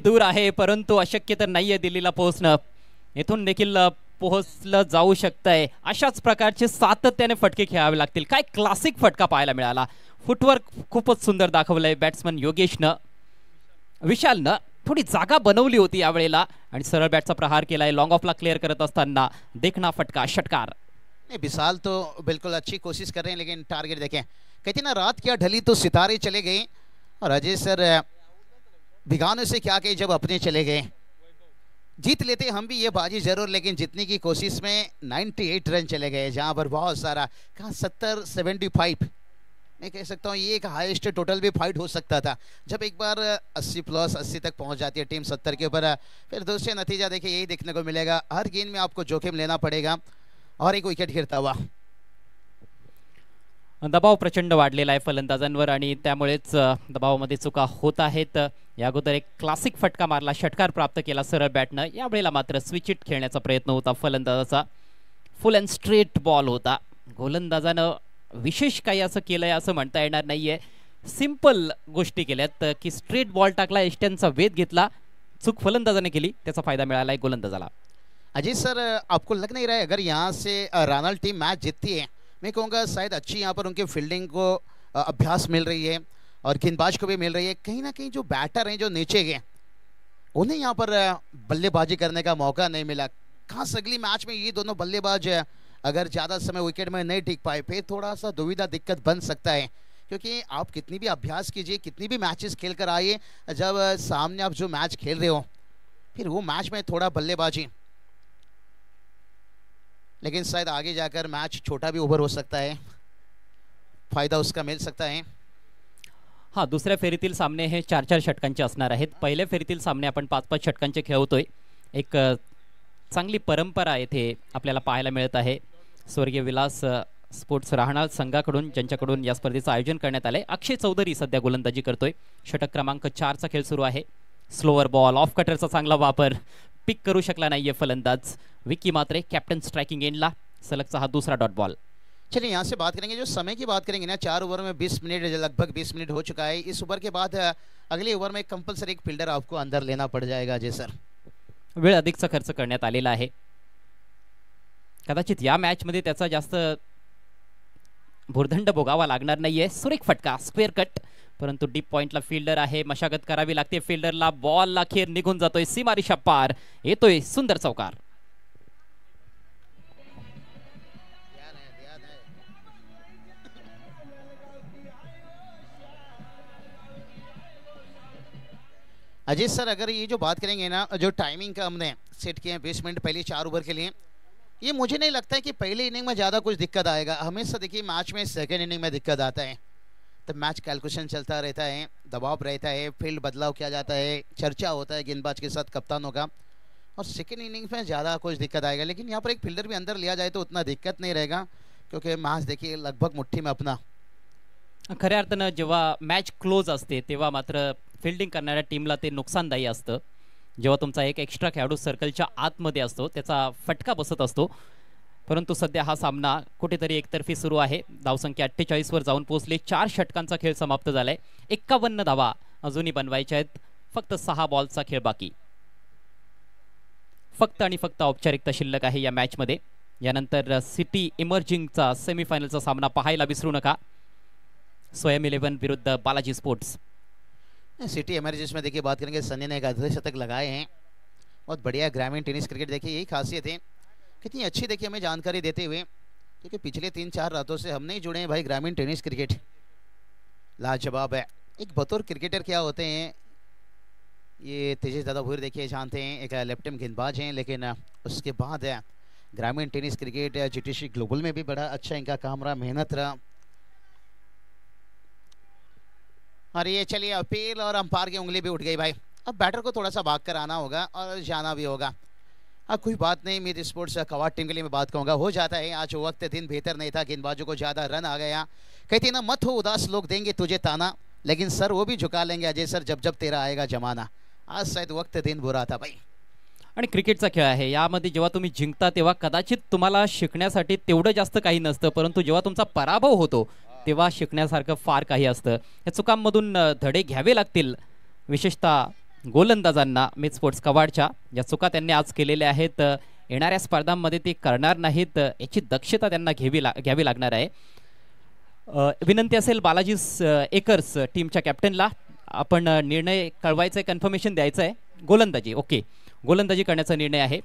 A: दूर
B: आहे, परंतु अशक्य तर नाहीये दिल्लीला पोहोचणं. येथून देखील पोहोचलं जाऊ शकतंय. अशाच प्रकारचे सातत्याने फटके खेळावे लागतील. काय क्लासिक फटका पाहायला मिळाला. फुटवर्क खूपच सुंदर दाखवलंय बॅट्समन योगेशनं. विशालनं थोडी जागा बनवली होती यावेळेला आणि सरळ बॅटचा प्रहार केलाय. लॉंग ऑफला क्लिअर करत असताना देखना फटका, षटकार.
A: नहीं, विशाल तो बिल्कुल अच्छी कोशिश कर रहे हैं, लेकिन टारगेट देखें. कहते ना रात क्या ढली तो सितारे चले गए, और अजय सर भिगाने से क्या कहे जब अपने चले गए. जीत लेते हम भी ये बाजी जरूर, लेकिन जीतने की कोशिश में 98 रन चले गए, जहाँ पर बहुत सारा कहाँ 70-75 मैं कह सकता हूँ ये एक हाईएस्ट टोटल भी फाइट हो सकता था. जब एक बार 80+ तक पहुँच जाती है टीम 70 के ऊपर, फिर दूसरे नतीजा देखिए यही देखने को मिलेगा. हर गेंद में आपको जोखिम लेना पड़ेगा और एक विकेट गिरता हुआ.
B: दबाव प्रचंड वाढलेला आहे फलंदाजांवर आणि त्यामुळेच दबावामध्ये चुका होत आहेत. या अगोदर एक क्लासिक फटका मारला, षटकार प्राप्त केला सरळ बॅटनं. यावेळेला मात्र स्विच इट खेळण्याचा प्रयत्न होता फलंदाजाचा. फुल अँड स्ट्रेट बॉल होता. गोलंदाजानं विशेष काही असं केलंय असं म्हणता येणार नाहीये. सिंपल गोष्टी केल्यात की स्ट्रेट बॉल टाकला, एष्ट्यांचा वेध घेतला. चूक फलंदाजाने केली, त्याचा फायदा मिळाला आहे गोलंदाजाला.
A: अजय सर, आपको लग नहीं रहा है अगर यहाँ से रानल टीम मैच जीतती है, मैं कहूँगा शायद अच्छी यहाँ पर उनकी फील्डिंग को अभ्यास मिल रही है और गेंदबाज को भी मिल रही है. कहीं ना कहीं जो बैटर हैं जो नीचे गए उन्हें यहाँ पर बल्लेबाजी करने का मौका नहीं मिला. खास अगली मैच में ये दोनों बल्लेबाज अगर ज़्यादा समय विकेट में नहीं टिक पाए फिर थोड़ा सा दुविधा दिक्कत बन सकता है. क्योंकि आप कितनी भी अभ्यास कीजिए, कितनी भी मैचेस खेल कर आइए, जब सामने आप जो मैच खेल रहे हो फिर वो मैच में थोड़ा बल्लेबाजी, लेकिन शायद आगे जाकर मैच छोटा भी ओव्हर हो सकता है, फायदा उसका मिल सकता है.
B: हा, दुसऱ्या फेरीतील सामने हे 4-4 षटकांचे असणार आहेत. पहिल्या फेरीतील सामने आपण 5-5 षटकांचे खेळवतोय. एक चांगली परंपरा येथे आपल्याला पाहायला मिळत आहे. स्वर्गीय विलास स्पोर्ट्स राहणार संघाकडून, ज्यांच्याकडून या स्पर्धेचं आयोजन करण्यात आलंय. अक्षय चौधरी सध्या गोलंदाजी करतोय. षटक क्रमांक 4चा खेळ सुरू आहे. स्लोअर बॉल, ऑफ कटरचा चांगला वापर, पिक करू शकला नाहीये फलंदाज. विकी मात्रे कॅप्टन स्ट्राइकिंग एंडला. सलगचा हा दूसरा डॉट बॉल.
A: चलिए यहाँ से बात करेंगे, जो समय की बात करेंगे ना, 4 ओवर में 20 मिनट, लगभग 20 मिनट हो चुका है. इस ओवर के बाद अगले ओवर में कंपलसरी एक फील्डर आपको अंदर लेना पड़ जाएगा. अजय सर,
B: वेळ अधिकचा खर्च करण्यात आलेला आहे. कदाचित या मॅच मध्ये त्याचा जास्त भुर्दंड भोगावा लागणार नाहीये. सुरेख फटका, स्क्वेअर कट, परंतु डीप पॉइंटला फील्डर आहे. मशागत करावी लागते फील्डरला. बॉल अखेर निघून जातोय सीमारेषा पार. येतोय सुंदर चौकार.
A: अजय सर, अगर ये जो बात करेंगे ना, जो टाइमिंग का हमने सेट किए हैं 20 मिनट पहले 4 ओवर के लिए, ये मुझे नहीं लगता है कि पहले इनिंग में ज़्यादा कुछ दिक्कत आएगा. हमेशा देखिए मैच में सेकंड इनिंग में दिक्कत आता है. तब मैच कैलकुलेशन चलता रहता है, दबाव रहता है, फील्ड बदलाव किया जाता है, चर्चा होता है गेंदबाज के साथ कप्तानों का, और सेकेंड इनिंग्स में ज़्यादा कुछ दिक्कत आएगा. लेकिन यहाँ पर एक फील्डर भी अंदर लिया जाए तो उतना दिक्कत नहीं रहेगा, क्योंकि मैच देखिए लगभग मुट्ठी में अपना.
B: खऱ्या अर्थानं जेव्हा मॅच क्लोज असते तेव्हा मात्र फिल्डिंग करणाऱ्या टीमला ते नुकसानदायी असतं. जेव्हा तुमचा एक एक्स्ट्रा खेळाडू सर्कलच्या आतमध्ये असतो त्याचा फटका बसत असतो. परंतु सध्या हा सामना कुठेतरी एकतर्फी सुरू आहे. धावसंख्या 48 वर जाऊन पोहोचली. 4 षटकांचा खेळ समाप्त झालाय. 51 धावा अजूनही बनवायच्या आहेत. फक्त 6 बॉलचा खेळ बाकी. फक्त आणि फक्त औपचारिकता शिल्लक आहे या मॅच मध्ये. यानंतर सिटी इमर्जिंगचा सेमीफायनलचा सामना पाहायला विसरू नका. स्वयं 11 विरुद्ध बालाजी स्पोर्ट्स.
A: सिटी इमर्जेंस में देखिए बात करेंगे, सनी ने एक अर्धशतक लगाए हैं. बहुत बढ़िया ग्रामीण टेनिस क्रिकेट, देखिए यही खासियत है. कितनी अच्छी देखिए हमें जानकारी देते हुए, क्योंकि पिछले 3-4 रातों से हम नहीं जुड़े हैं भाई. ग्रामीण टेनिस क्रिकेट लाजवाब है. एक बतौर क्रिकेटर क्या होते हैं ये तेजस दादा भूर देखिए जानते हैं. एक लेफ्ट हैंड गेंदबाज हैं, लेकिन उसके बाद ग्रामीण टेनिस क्रिकेट जीटीसी ग्लोबल में भी बड़ा अच्छा इनका काम रहा, मेहनत रहा. और ये चलिए अपील और अंपायर की उंगली भी उठ गई भाई. अब बैटर को थोड़ा सा भाग कर आना होगा और जाना भी होगा. अब कोई बात नहीं, मीत स्पोर्ट्स कवाड़ टीम के लिए मैं बात कहूँगा, हो जाता है. आज वक्त दिन बेहतर नहीं था, गेंदबाजों को ज़्यादा रन आ गया. कहते ना मत हो उदास, लोग देंगे तुझे ताना, लेकिन सर वो भी झुका लेंगे अजय सर जब जब तेरा आएगा जमाना. आज शायद वक्त दिन बुरा था भाई.
B: आणि क्रिकेटचा खेळ आहे. यामध्ये जेव्हा तुम्ही जिंकता तेव्हा कदाचित तुम्हाला शिकण्यासाठी तेवढं जास्त काही नसतं, परंतु जेव्हा तुमचा पराभव होतो तेव्हा शिकण्यासारखं फार काही असतं. या चुकांमधून धडे घ्यावे लागतील, विशेषतः गोलंदाजांना. मित स्पोर्ट्स कवाडच्या ज्या चुका त्यांनी आज केलेल्या आहेत, येणाऱ्या स्पर्धांमध्ये ते करणार नाहीत याची दक्षता त्यांना घ्यावी लागणार आहे. विनंती असेल बालाजी एकर्स टीमच्या कॅप्टनला, आपण निर्णय कळवायचा आहे, कन्फर्मेशन द्यायचं आहे. गोलंदाजी, ओके, गोलंदाजी करण्याचा निर्णय आहे.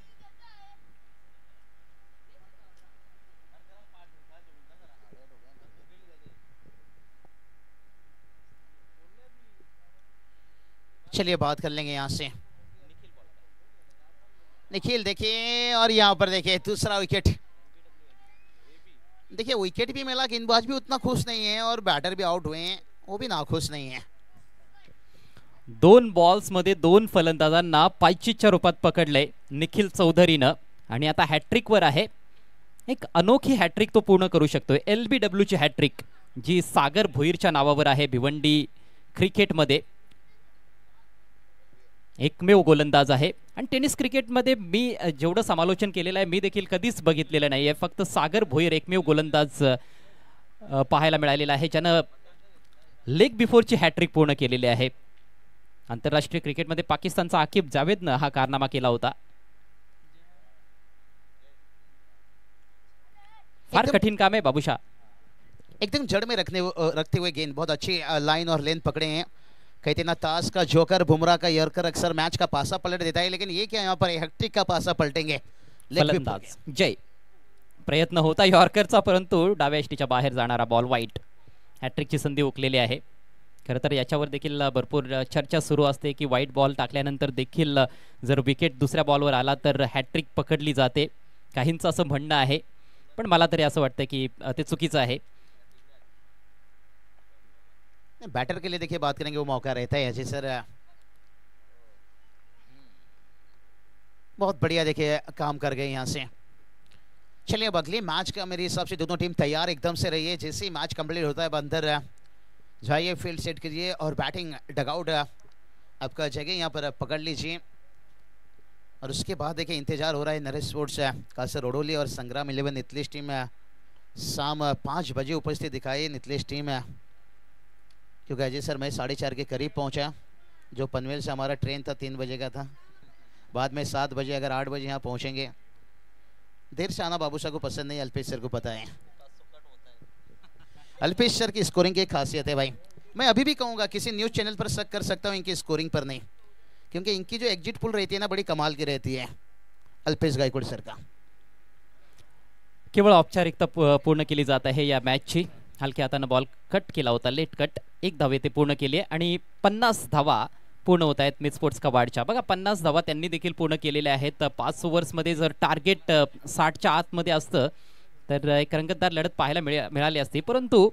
A: चलिए बात कर लेंगे यहाँ से. निखिल देखिए, और यहाँ पर देखिए दूसरा विकेट. देखिए विकेट भी मिला, गेंदबाज भी उतना खुश नहीं है और बैटर भी आउट हुए हैं, वो भी नाखुश नहीं है.
B: 2 बॉल्स मध्ये 2 फलंदाजांना पायचीच्या रूपात पकडले निखिल चौधरीनं, आणि आता हॅट्रिक वर आहे. एक अनोखी हॅट्रिक तो पूर्ण करू शकतोय. LBW ची हॅट्रिक जी सागर भोईरच्या नावावर आहे भिवंडी क्रिकेटमध्ये. एकमेव गोलंदाज आहे आणि टेनिस क्रिकेटमध्ये मी जेवढं समालोचन केलेलं आहे मी देखील कधीच बघितलेलं नाही आहे. फक्त सागर भोईर एकमेव गोलंदाज पाहायला मिळालेला आहे ज्यानं लेग बिफोरची हॅट्रिक पूर्ण केलेली आहे. आंतरराष्ट्रीय क्रिकेटमध्ये पाकिस्तानचा आकिब जावेदनं हा कारनामा केला होता. फार कठीन काम है बाबूशाह.
A: एकदम जड़ में रखते हुए गेंद, बहुत अच्छी लाइन और लेंथ पकड़े हैं. कहते ना ताश का जोकर बुमराह का यॉर्कर अक्सर मैच का पासा पलट देता है, लेकिन ये क्या यहाँ पर हैट्रिक का पासा पलटेंगे.
B: फलंदाज जय. प्रयत्न होता यॉर्करचा परंतु डाव्या यष्टीच्या बाहेर जाणारा बॉल वाईट. हॅट्रिकची संधी हुकलेली आहे. खरं तर याच्यावर देखील भरपूर चर्चा सुरू असते की वाईट बॉल टाकल्यानंतर देखील जर विकेट दुसऱ्या बॉलवर आला तर हॅट्रिक पकडली जाते. काहींचं असं म्हणणं आहे, पण मला तरी असं वाटतं की ते चुकीचं आहे.
A: बैटर के लिए देखिए बात करेंगे वो मौका रहता है अजय सर. बहुत बढ़िया देखिए काम कर गए यहाँ से. चलिए अब अगले मैच का मेरे हिसाब से दोनों टीम तैयार एकदम से रही है. जैसे ही मैच कंप्लीट होता है अंदर जाइए, फील्ड सेट कीजिए और बैटिंग डगआउट आपका जगह यहाँ पर पकड़ लीजिए. और उसके बाद देखिए इंतजार हो रहा है नरेश स्पोर्ट्स कासर रोडोली और संग्राम 11 नितलेश टीम शाम 5 बजे उपस्थित दिखाई. नितलेश टीम क्योंकि अजय सर मैं 4:30 के करीब पहुंचा. जो पनवेल से हमारा ट्रेन था 3 बजे का था. बाद में 7 बजे अगर 8 बजे यहाँ पहुंचेंगे. देर से आना बाबू साहब को पसंद नहीं, अल्पेश सर को पता है. अल्पेश सर की स्कोरिंग की खासियत है भाई. मैं अभी भी कहूँगा किसी न्यूज़ चैनल पर शक कर सकता हूँ इनकी स्कोरिंग पर नहीं, क्योंकि इनकी जो एग्जिट पुल रहती है ना बड़ी कमाल की रहती है अल्पेश गायकवाड सर का.
B: केवळ औपचारिकता पूर्ण केली जात आहे या मॅचची. हलक्या हाताने बॉल कट केला होता, लेट कट. 1 धावे ते पूर्ण केली आणि 50 धावा पूर्ण होत आहेत मिड स्पोर्ट्स कबाडच्या. बघा 50 धावा त्यांनी देखील पूर्ण केलेल्या आहेत. 5 ओव्हर्समध्ये जर टार्गेट 60च्या आतमध्ये असतं तर एक रंगतदार लढत पाहायला मिळाली असती. परंतु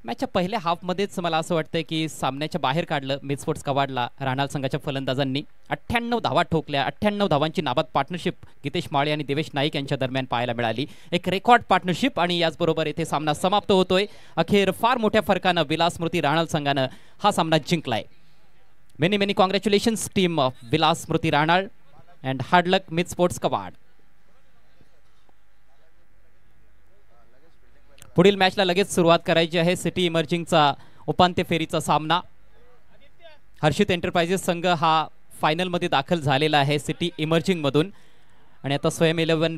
B: मॅचच्या पहिल्या हाफमध्येच मला असं वाटतं की सामन्याच्या बाहेर काढलं मिड स्पोर्ट्स कबाडला राहणार संघाच्या फलंदाजांनी. 98 धावा ठोकल्या. 98 धावांची नाबाद पार्टनरशिप गितेश माळे आणि देवेश नाईक यांच्या दरम्यान पाहायला मिळाली. एक रेकॉर्ड पार्टनरशिप आणि याचबरोबर येथे सामना समाप्त होतोय. अखेर फार मोठ्या फरकानं विलास स्मृती राहणार संघानं हा सामना जिंकलाय. Many congratulations team of Vilas Smriti राहणार and hard luck mid sports कबाड. पुढील मॅचला लगेच सुरुवात करायची आहे. सिटी इमर्जिंगचा उपांत्य फेरीचा सामना. हर्षित एंटरप्राइजेस संघ हा फायनलमध्ये दाखल झालेला आहे सिटी इमर्जिंग मधून आणि आता स्वयं 11